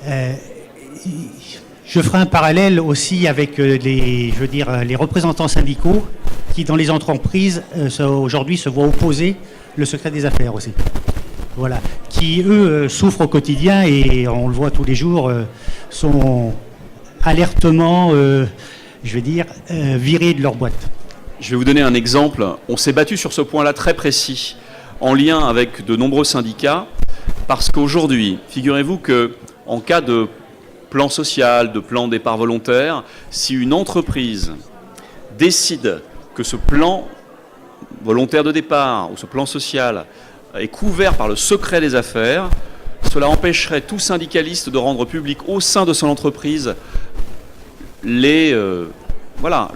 Je ferai un parallèle aussi avec les représentants syndicaux qui, dans les entreprises, aujourd'hui se voient opposer le secret des affaires aussi. Voilà. Qui, eux, souffrent au quotidien et on le voit tous les jours, sont alertement, virés de leur boîte. Je vais vous donner un exemple. On s'est battu sur ce point-là très précis, en lien avec de nombreux syndicats, parce qu'aujourd'hui, figurez-vous qu'en cas de plan social, de plan départ volontaire, si une entreprise décide que ce plan volontaire de départ ou ce plan social est couvert par le secret des affaires, cela empêcherait tout syndicaliste de rendre public au sein de son entreprise la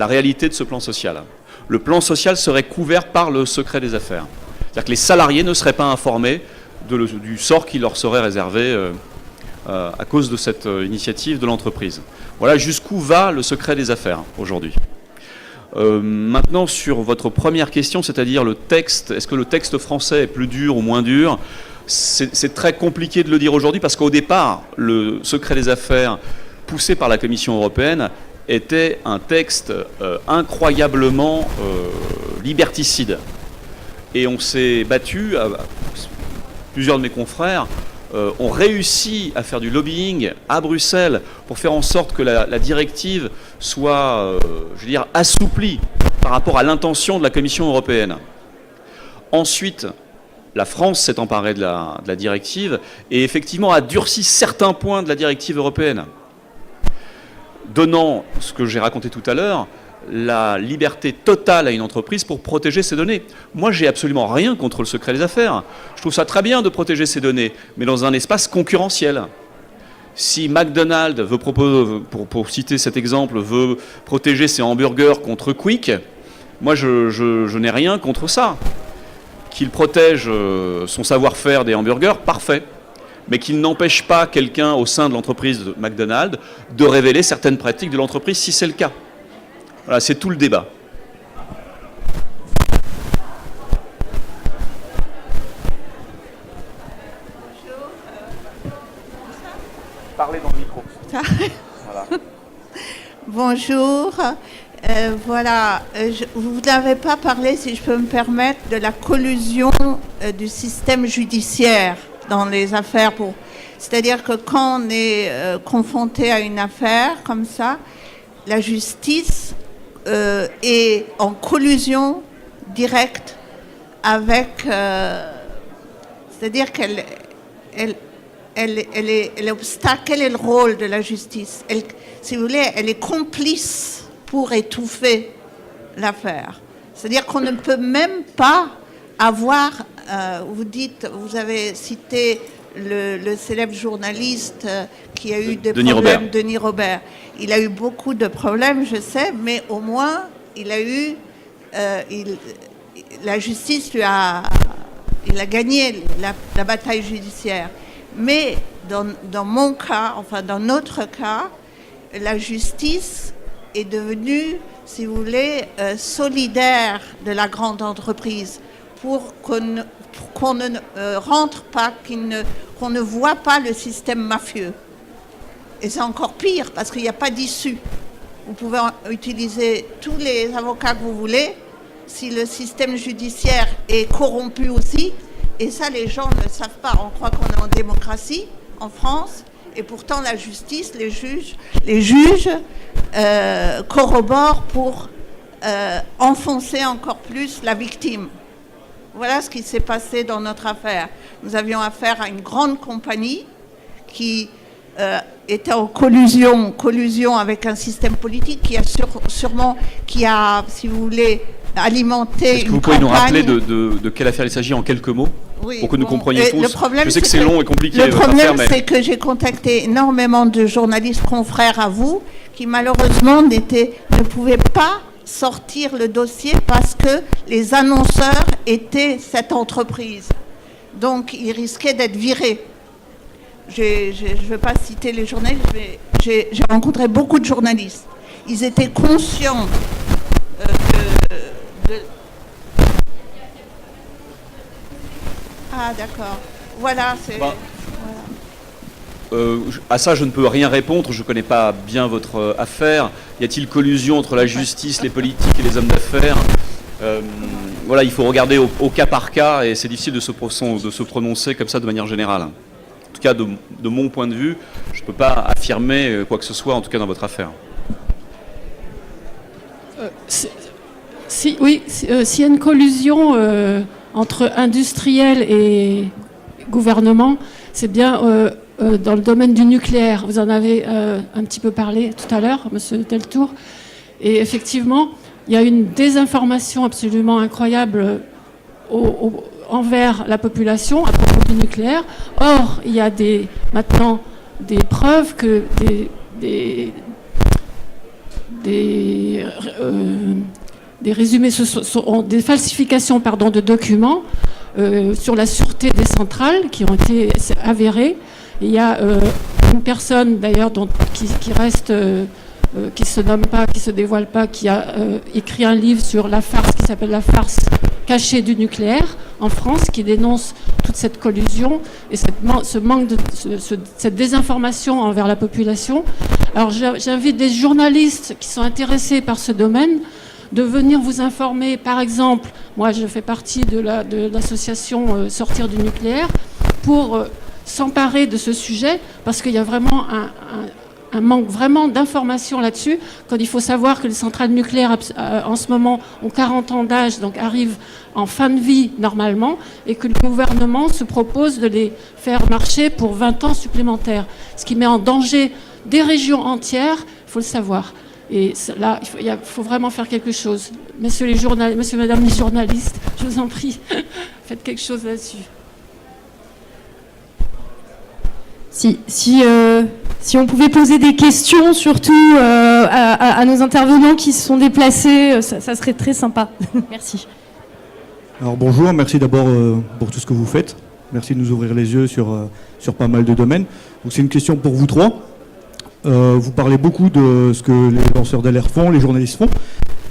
réalité de ce plan social. Le plan social serait couvert par le secret des affaires. C'est-à-dire que les salariés ne seraient pas informés du sort qui leur serait réservé à cause de cette initiative de l'entreprise. Voilà jusqu'où va le secret des affaires aujourd'hui. Maintenant, sur votre première question, c'est-à-dire le texte, est-ce que le texte français est plus dur ou moins dur ? C'est très compliqué de le dire aujourd'hui parce qu'au départ, le secret des affaires poussé par la Commission européenne était un texte incroyablement liberticide. Et on s'est battu, plusieurs de mes confrères ont réussi à faire du lobbying à Bruxelles pour faire en sorte que la directive soit, assouplie par rapport à l'intention de la Commission européenne. Ensuite, la France s'est emparée de la directive et effectivement a durci certains points de la directive européenne, donnant, ce que j'ai raconté tout à l'heure, la liberté totale à une entreprise pour protéger ses données. Moi, j'ai absolument rien contre le secret des affaires. Je trouve ça très bien de protéger ses données, mais dans un espace concurrentiel. Si McDonald's veut proposer, pour citer cet exemple, veut protéger ses hamburgers contre Quick, moi, je n'ai rien contre ça. Qu'il protège son savoir-faire des hamburgers, parfait. Mais qu'il n'empêche pas quelqu'un au sein de l'entreprise de McDonald's de révéler certaines pratiques de l'entreprise si c'est le cas. Voilà, c'est tout le débat. Parlez dans le micro. Voilà. Bonjour. Vous n'avez pas parlé, si je peux me permettre, de la collusion du système judiciaire dans les affaires. C'est-à-dire que quand on est confronté à une affaire comme ça, la justice est en collusion directe avec... c'est-à-dire qu'elle est obstacle. Quel est le rôle de la justice ? Si vous voulez, elle est complice pour étouffer l'affaire. C'est-à-dire qu'on ne peut même pas avoir... vous avez cité le célèbre journaliste qui a eu des problèmes, Denis Robert. Il a eu beaucoup de problèmes, je sais, mais au moins, il a eu... la justice il a gagné la bataille judiciaire. Mais dans mon cas, enfin dans notre cas, la justice est devenue, si vous voulez, solidaire de la grande entreprise pour qu'on ne rentre pas, qu'on ne voit pas le système mafieux. Et c'est encore pire parce qu'il n'y a pas d'issue. Vous pouvez utiliser tous les avocats que vous voulez, si le système judiciaire est corrompu aussi, et ça les gens ne savent pas, on croit qu'on est en démocratie en France, et pourtant la justice, les juges corroborent pour enfoncer encore plus la victime. Voilà ce qui s'est passé dans notre affaire. Nous avions affaire à une grande compagnie qui était en collusion avec un système politique qui a si vous voulez, alimenté une campagne. Est-ce que vous pouvez nous rappeler de quelle affaire il s'agit en quelques mots ? Oui, pour que nous comprenions tous. Je sais que c'est long et compliqué. Le problème, c'est que j'ai contacté énormément de journalistes confrères à vous qui malheureusement ne pouvaient pas sortir le dossier parce que les annonceurs étaient cette entreprise. Donc, ils risquaient d'être virés. Je ne veux pas citer les journalistes, mais j'ai rencontré beaucoup de journalistes. Ils étaient conscients Ah, d'accord. Voilà, c'est... Bah. Voilà. À ça, je ne peux rien répondre. Je ne connais pas bien votre affaire. Y a-t-il collusion entre la justice, les politiques et les hommes d'affaires ? Voilà, il faut regarder au cas par cas et c'est difficile de se prononcer comme ça de manière générale. En tout cas, de mon point de vue, je ne peux pas affirmer quoi que ce soit, en tout cas dans votre affaire. S'il y a une collusion entre industriels et gouvernement, c'est bien dans le domaine du nucléaire. Vous en avez un petit peu parlé tout à l'heure, Monsieur Deltour. Et effectivement, il y a une désinformation absolument incroyable envers la population à propos du nucléaire. Or, il y a maintenant des preuves que des résumés, des falsifications de documents sur la sûreté des centrales qui ont été avérées. Et il y a une personne d'ailleurs qui reste, qui se nomme pas, qui se dévoile pas, qui a écrit un livre sur la farce qui s'appelle La farce cachée du nucléaire en France, qui dénonce toute cette collusion et ce manque cette désinformation envers la population. Alors j'invite des journalistes qui sont intéressés par ce domaine de venir vous informer. Par exemple, moi je fais partie de l'association Sortir du nucléaire pour s'emparer de ce sujet, parce qu'il y a vraiment un manque vraiment d'informations là-dessus, quand il faut savoir que les centrales nucléaires en ce moment ont 40 ans d'âge, donc arrivent en fin de vie normalement, et que le gouvernement se propose de les faire marcher pour 20 ans supplémentaires, ce qui met en danger des régions entières, il faut le savoir. Et là, il faut vraiment faire quelque chose. Monsieur, madame les journalistes, je vous en prie, faites quelque chose là-dessus. Si on pouvait poser des questions, surtout à nos intervenants qui se sont déplacés, ça serait très sympa. Merci. Alors bonjour, merci d'abord pour tout ce que vous faites. Merci de nous ouvrir les yeux sur pas mal de domaines. Donc c'est une question pour vous trois. Vous parlez beaucoup de ce que les lanceurs d'alerte font, les journalistes font,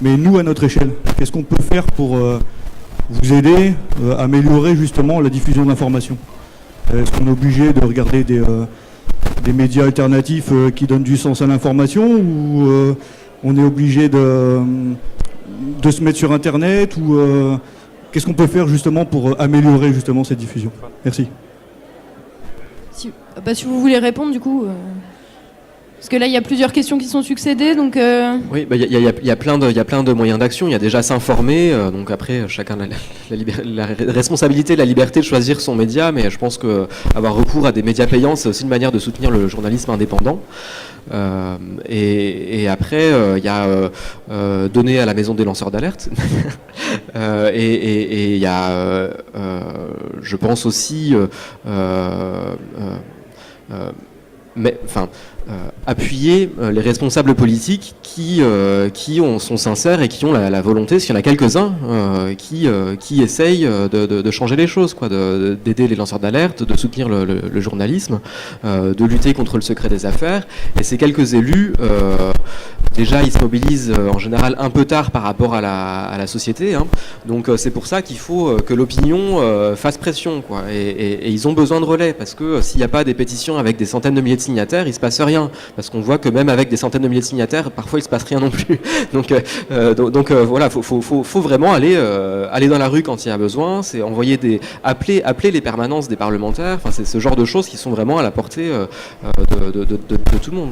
mais nous, à notre échelle, qu'est-ce qu'on peut faire pour vous aider à améliorer justement la diffusion d'informations ? Est-ce qu'on est obligé de regarder des médias alternatifs qui donnent du sens à l'information, ou on est obligé de se mettre sur Internet, ou qu'est-ce qu'on peut faire justement pour améliorer justement cette diffusion ? Merci. Si vous voulez répondre du coup... Parce que là, il y a plusieurs questions qui sont succédées, donc... Oui, il y a plein de moyens d'action. Il y a déjà s'informer, donc après, chacun a la responsabilité, la liberté de choisir son média, mais je pense qu'avoir recours à des médias payants, c'est aussi une manière de soutenir le journalisme indépendant. Et après, il y a donner à la maison des lanceurs d'alerte. Et il y a, je pense aussi... appuyer les responsables politiques qui sont sincères et qui ont la volonté, parce qu'il y en a quelques-uns qui essayent de changer les choses, d'aider les lanceurs d'alerte, de soutenir le journalisme, de lutter contre le secret des affaires. Et ces quelques élus, déjà, ils se mobilisent en général un peu tard par rapport à la société. Donc c'est pour ça qu'il faut que l'opinion fasse pression, et ils ont besoin de relais, parce que s'il n'y a pas des pétitions avec des centaines de milliers de signataires, il ne se passe rien. Parce qu'on voit que même avec des centaines de milliers de signataires, parfois il ne se passe rien non plus. Donc voilà, faut vraiment aller dans la rue quand il y a besoin. C'est appeler les permanences des parlementaires. Enfin, c'est ce genre de choses qui sont vraiment à la portée de tout le monde,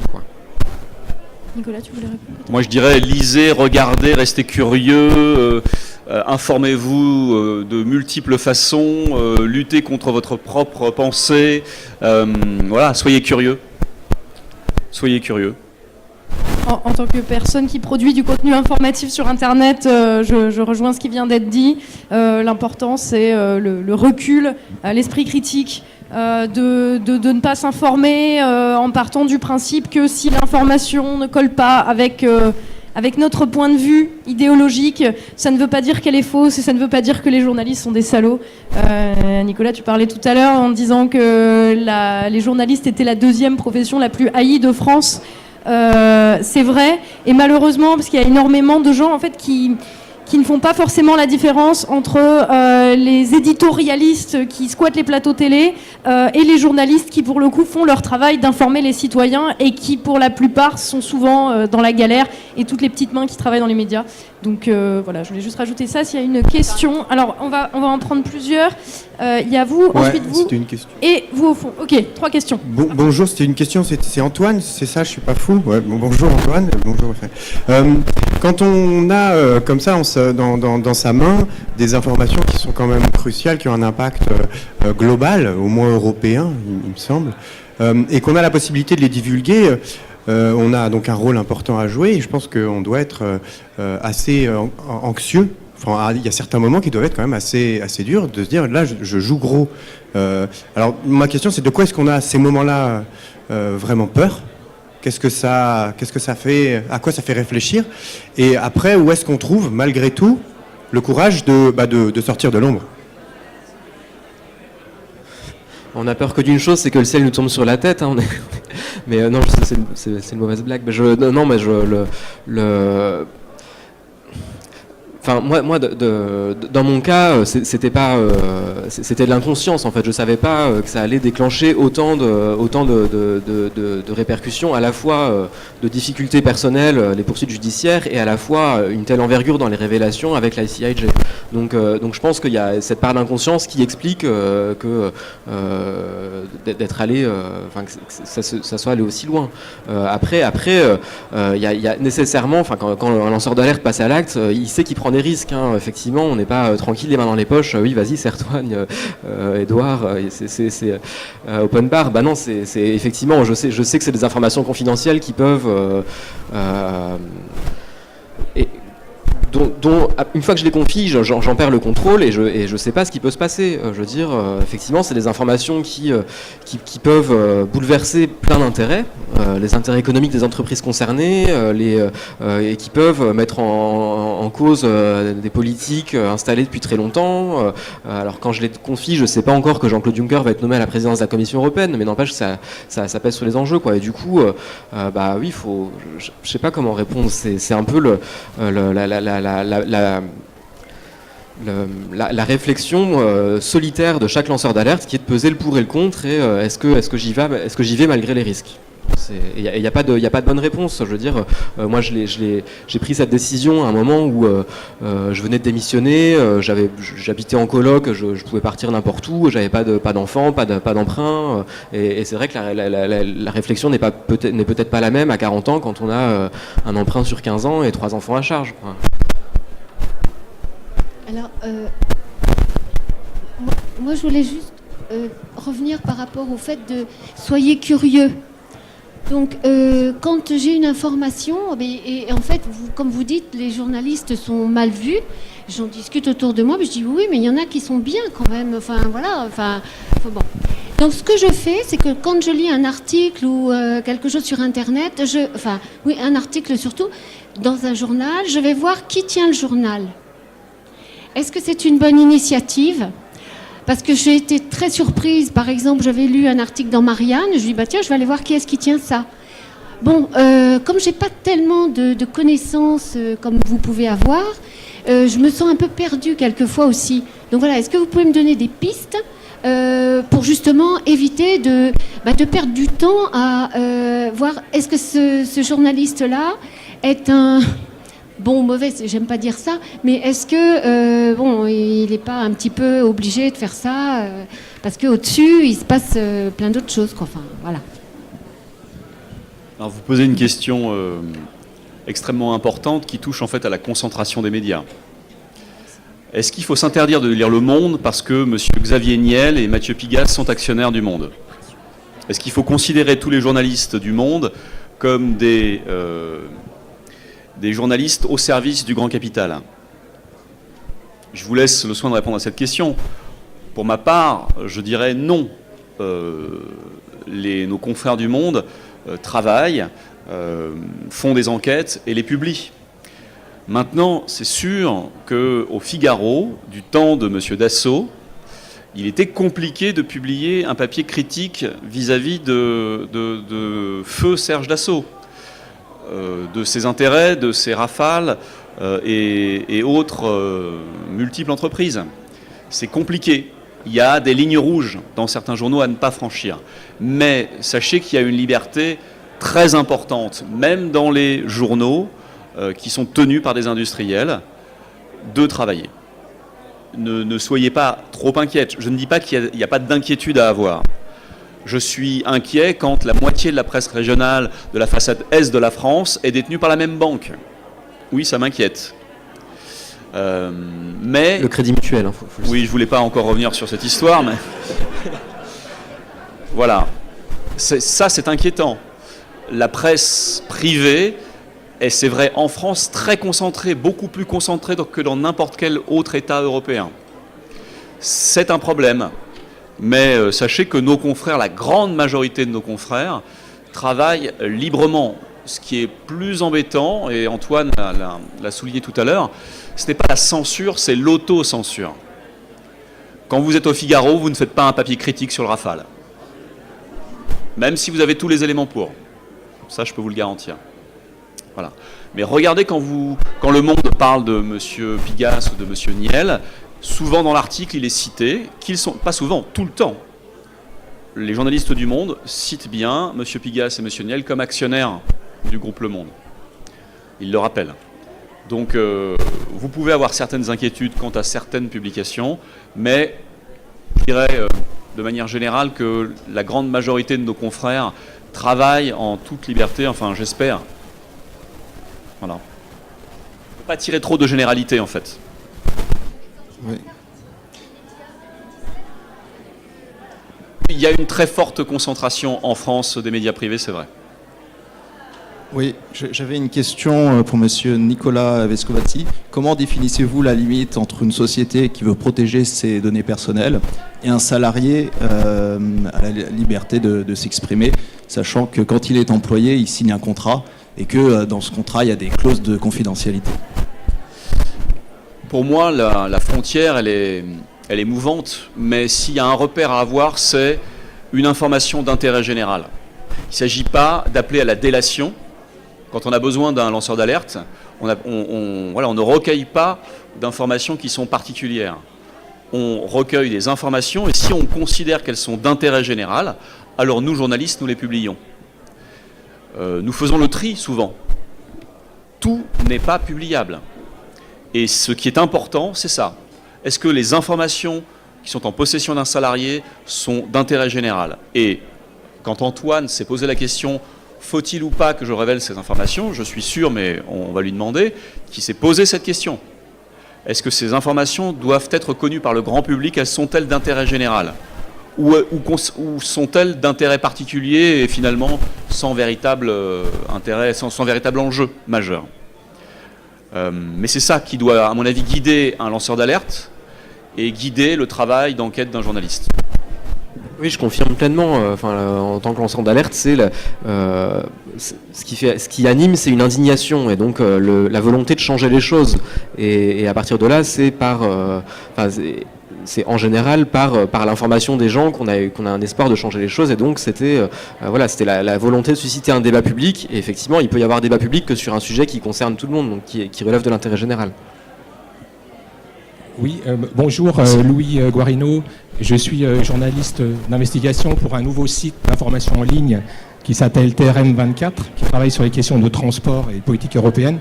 Nicolas, tu voulais répondre ? Moi, je dirais lisez, regardez, restez curieux. Informez-vous de multiples façons, luttez contre votre propre pensée. Voilà, soyez curieux. Soyez curieux. En tant que personne qui produit du contenu informatif sur Internet, je rejoins ce qui vient d'être dit. L'important, c'est le recul, l'esprit critique, de ne pas s'informer en partant du principe que si l'information ne colle pas avec notre point de vue idéologique, ça ne veut pas dire qu'elle est fausse et ça ne veut pas dire que les journalistes sont des salauds. Nicolas, tu parlais tout à l'heure en disant que les journalistes étaient la deuxième profession la plus haïe de France. C'est vrai, et malheureusement, parce qu'il y a énormément de gens en fait qui qui ne font pas forcément la différence entre les éditorialistes qui squattent les plateaux télé et les journalistes qui, pour le coup, font leur travail d'informer les citoyens et qui, pour la plupart, sont souvent dans la galère, et toutes les petites mains qui travaillent dans les médias. Donc voilà, je voulais juste rajouter ça. S'il y a une question, alors on va en prendre plusieurs. Il y a vous, ensuite vous, une question. Et vous au fond. Ok, 3 questions. Bonjour, c'était une question, c'est Antoine, c'est ça, je suis pas fou. Ouais, bonjour Antoine, bonjour. Quand on a comme ça dans sa main des informations qui sont quand même cruciales, qui ont un impact global, au moins européen, il me semble, et qu'on a la possibilité de les divulguer, on a donc un rôle important à jouer, et je pense qu'on doit être assez anxieux. Enfin, il y a certains moments qui doivent être quand même assez durs, de se dire, là, je joue gros. Alors, ma question, c'est de quoi est-ce qu'on a à ces moments-là vraiment peur ? Qu'est-ce que ça fait ? À quoi ça fait réfléchir ? Et après, où est-ce qu'on trouve, malgré tout, le courage de sortir de l'ombre ? On a peur que d'une chose, c'est que le ciel nous tombe sur la tête. Hein, mais non, c'est une mauvaise blague. Mais Enfin, moi, dans mon cas, c'était de l'inconscience en fait. Je savais pas que ça allait déclencher autant de répercussions, à la fois de difficultés personnelles, les poursuites judiciaires, et à la fois une telle envergure dans les révélations avec l'ICIJ. Donc je pense qu'il y a cette part d'inconscience qui explique que d'être allé, enfin que ça soit allé aussi loin. Après, il y a nécessairement, enfin quand un lanceur d'alerte passe à l'acte, il sait qu'il prend des risques. Hein. Effectivement, on n'est pas tranquille les mains dans les poches. Oui, vas-y, serre-toi, Edouard. C'est open bar. Bah non, c'est effectivement. Je sais que c'est des informations confidentielles qui peuvent. Dont, une fois que je les confie, j'en perds le contrôle et je sais pas ce qui peut se passer. Je veux dire, effectivement, c'est des informations qui peuvent bouleverser plein d'intérêts, les intérêts économiques des entreprises concernées, et qui peuvent mettre en cause des politiques installées depuis très longtemps. Alors quand je les confie, je sais pas encore que Jean-Claude Juncker va être nommé à la présidence de la Commission européenne, mais n'empêche que ça pèse sur les enjeux, quoi. Et du coup, bah oui, je sais pas comment répondre. C'est un peu la réflexion solitaire de chaque lanceur d'alerte, qui est de peser le pour et le contre, et est-ce que j'y vais malgré les risques. Il n'y a pas de bonne réponse. Je veux dire, moi j'ai pris cette décision à un moment où je venais de démissionner, j'habitais en coloc, je pouvais partir n'importe où, j'avais pas d'enfants, pas d'emprunt, et c'est vrai que la réflexion n'est peut-être pas la même à 40 ans quand on a un emprunt sur 15 ans et 3 enfants à charge. Alors, moi je voulais juste revenir par rapport au fait de soyez curieux. Donc, quand j'ai une information, et en fait, comme vous dites, les journalistes sont mal vus. J'en discute autour de moi, mais je dis oui, mais il y en a qui sont bien quand même. Enfin, voilà. Enfin, bon. Donc, ce que je fais, c'est que quand je lis un article ou quelque chose sur Internet, un article surtout, dans un journal, je vais voir qui tient le journal. Est-ce que c'est une bonne initiative ? Parce que j'ai été très surprise. Par exemple, j'avais lu un article dans Marianne. Je lui dis, tiens, je vais aller voir qui est-ce qui tient ça. Bon, comme j'ai pas tellement de connaissances comme vous pouvez avoir, je me sens un peu perdue quelquefois aussi. Donc voilà, est-ce que vous pouvez me donner des pistes pour justement éviter de perdre du temps à voir est-ce que ce journaliste-là est un... Bon, mauvais, j'aime pas dire ça, mais est-ce que, il n'est pas un petit peu obligé de faire ça parce qu'au-dessus, il se passe plein d'autres choses, quoi. Enfin, voilà. Alors, vous posez une question extrêmement importante qui touche en fait à la concentration des médias. Est-ce qu'il faut s'interdire de lire Le Monde parce que M. Xavier Niel et Mathieu Pigalle sont actionnaires du Monde ? Est-ce qu'il faut considérer tous les journalistes du Monde comme des journalistes au service du grand capital ? Je vous laisse le soin de répondre à cette question. Pour ma part, je dirais non. Nos confrères du Monde travaillent, font des enquêtes et les publient. Maintenant, c'est sûr qu'au Figaro, du temps de M. Dassault, il était compliqué de publier un papier critique vis-à-vis de feu Serge Dassault. De ses intérêts, de ses rafales, et autres multiples entreprises. C'est compliqué. Il y a des lignes rouges dans certains journaux à ne pas franchir. Mais sachez qu'il y a une liberté très importante, même dans les journaux qui sont tenus par des industriels, de travailler. Ne soyez pas trop inquiètes. Je ne dis pas qu'il n'y a pas d'inquiétude à avoir. Je suis inquiet quand la moitié de la presse régionale de la façade est de la France est détenue par la même banque. Oui, ça m'inquiète. Mais le Crédit Mutuel. Oui, je voulais pas encore revenir sur cette histoire, mais voilà. Ça, c'est inquiétant. La presse privée est, c'est vrai, en France, très concentrée, beaucoup plus concentrée que dans n'importe quel autre État européen. C'est un problème. Mais sachez que nos confrères, la grande majorité de nos confrères, travaillent librement. Ce qui est plus embêtant, et Antoine l'a souligné tout à l'heure, ce n'est pas la censure, c'est l'auto-censure. Quand vous êtes au Figaro, vous ne faites pas un papier critique sur le Rafale. Même si vous avez tous les éléments pour. Ça, je peux vous le garantir. Voilà. Mais regardez quand Le Monde parle de M. Pigasse ou de M. Niel, souvent dans l'article, il est cité, pas souvent, tout le temps. Les journalistes du Monde citent bien M. Pigasse et M. Niel comme actionnaires du groupe Le Monde. Ils le rappellent. Donc, vous pouvez avoir certaines inquiétudes quant à certaines publications, mais je dirais de manière générale que la grande majorité de nos confrères travaillent en toute liberté, enfin j'espère. Voilà. On ne peut pas tirer trop de généralité en fait. Oui. Il y a une très forte concentration en France des médias privés, c'est vrai. Oui, j'avais une question pour Monsieur Nicolas Vescovacci. Comment définissez-vous la limite entre une société qui veut protéger ses données personnelles et un salarié à la liberté de s'exprimer, sachant que quand il est employé, il signe un contrat et que dans ce contrat, il y a des clauses de confidentialité? Pour moi, la frontière, elle est mouvante, mais s'il y a un repère à avoir, c'est une information d'intérêt général. Il ne s'agit pas d'appeler à la délation. Quand on a besoin d'un lanceur d'alerte, on ne recueille pas d'informations qui sont particulières. On recueille des informations et si on considère qu'elles sont d'intérêt général, alors nous, journalistes, nous les publions. Nous faisons le tri souvent. Tout n'est pas publiable. Et ce qui est important, c'est ça. Est-ce que les informations qui sont en possession d'un salarié sont d'intérêt général? Et quand Antoine s'est posé la question, faut-il ou pas que je révèle ces informations? Je suis sûr, mais on va lui demander, qui s'est posé cette question. Est-ce que ces informations doivent être connues par le grand public? Elles sont-elles d'intérêt général? Ou sont-elles d'intérêt particulier et finalement sans véritable intérêt, sans véritable enjeu majeur? Mais c'est ça qui doit, à mon avis, guider un lanceur d'alerte et guider le travail d'enquête d'un journaliste. Oui, je confirme pleinement. En tant que lanceur d'alerte, c'est ce qui anime, c'est une indignation et donc la volonté de changer les choses. Et à partir de là, c'est c'est en général par l'information des gens qu'on a un espoir de changer les choses. Et donc c'était la volonté de susciter un débat public. Et effectivement, il peut y avoir débat public que sur un sujet qui concerne tout le monde, donc qui relève de l'intérêt général. Oui, bonjour, Louis Guarino. Je suis journaliste d'investigation pour un nouveau site d'information en ligne qui s'appelle TRM24, qui travaille sur les questions de transport et de politique européenne.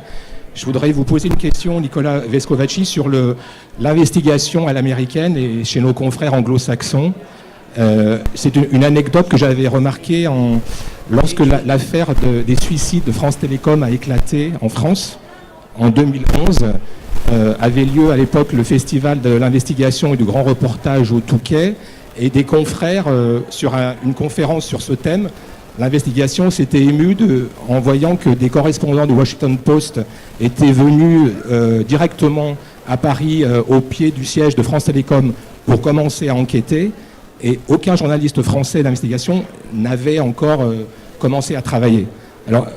Je voudrais vous poser une question, Nicolas Vescovacci, sur l'investigation à l'américaine et chez nos confrères anglo-saxons. C'est une anecdote que j'avais remarquée lorsque l'affaire des suicides de France Télécom a éclaté en France en 2011. Avait lieu à l'époque le festival de l'investigation et du grand reportage au Touquet, et des confrères sur une conférence sur ce thème, l'investigation s'était émue en voyant que des correspondants du Washington Post étaient venus directement à Paris au pied du siège de France Télécom pour commencer à enquêter, et aucun journaliste français d'investigation n'avait encore commencé à travailler. Alors,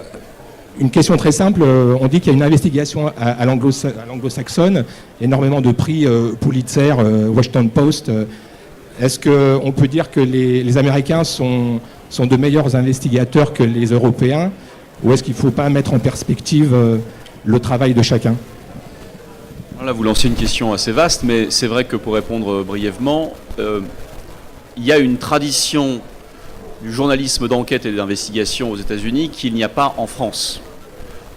une question très simple, on dit qu'il y a une investigation à l'anglo-saxonne, énormément de prix Pulitzer, Washington Post. Est-ce qu'on peut dire que les Américains sont de meilleurs investigateurs que les Européens, ou est-ce qu'il ne faut pas mettre en perspective le travail de chacun? Là, vous lancez une question assez vaste, mais c'est vrai que pour répondre brièvement, il y a une tradition du journalisme d'enquête et d'investigation aux États-Unis qu'il n'y a pas en France.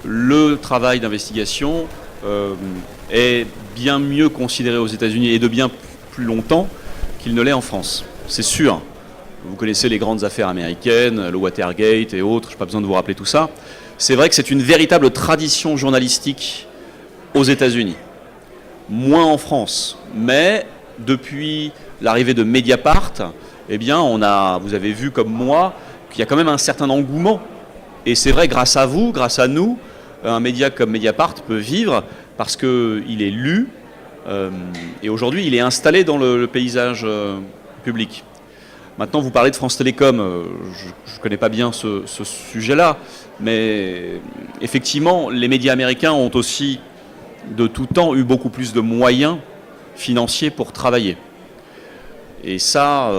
Le travail d'investigation est bien mieux considéré aux États-Unis et de bien plus longtemps qu'il ne l'est en France. C'est sûr. Vous connaissez les grandes affaires américaines, le Watergate et autres, je n'ai pas besoin de vous rappeler tout ça. C'est vrai que c'est une véritable tradition journalistique aux États-Unis. Moins en France, mais depuis l'arrivée de Mediapart, eh bien, vous avez vu comme moi qu'il y a quand même un certain engouement. Et c'est vrai, grâce à vous, grâce à nous, un média comme Mediapart peut vivre parce qu'il est lu et aujourd'hui il est installé dans le paysage public. Maintenant, vous parlez de France Télécom, je ne connais pas bien ce sujet-là, mais effectivement, les médias américains ont aussi de tout temps eu beaucoup plus de moyens financiers pour travailler. Et ça,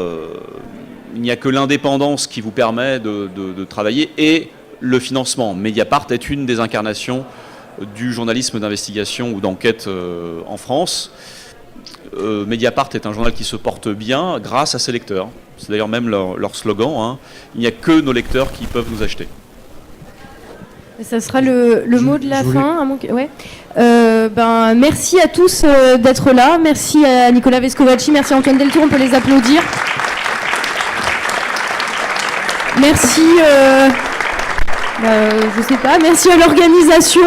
il n'y a que l'indépendance qui vous permet de travailler et le financement. Mediapart est une des incarnations du journalisme d'investigation ou d'enquête en France. Mediapart est un journal qui se porte bien grâce à ses lecteurs. C'est d'ailleurs même leur slogan, hein. Il n'y a que nos lecteurs qui peuvent nous acheter. Et ça sera le mot de la fin. Ouais. Merci à tous d'être là. Merci à Nicolas Vescovacci, merci à Antoine Deltour, on peut les applaudir. Merci, je sais pas, merci à l'organisation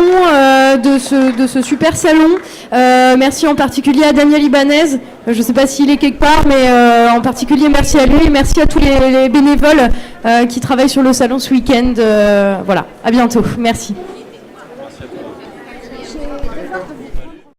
de ce super salon. Merci en particulier à Daniel Ibanez. Je ne sais pas s'il est quelque part, mais en particulier merci à lui et merci à tous les bénévoles qui travaillent sur le salon ce week-end. Voilà, à bientôt. Merci.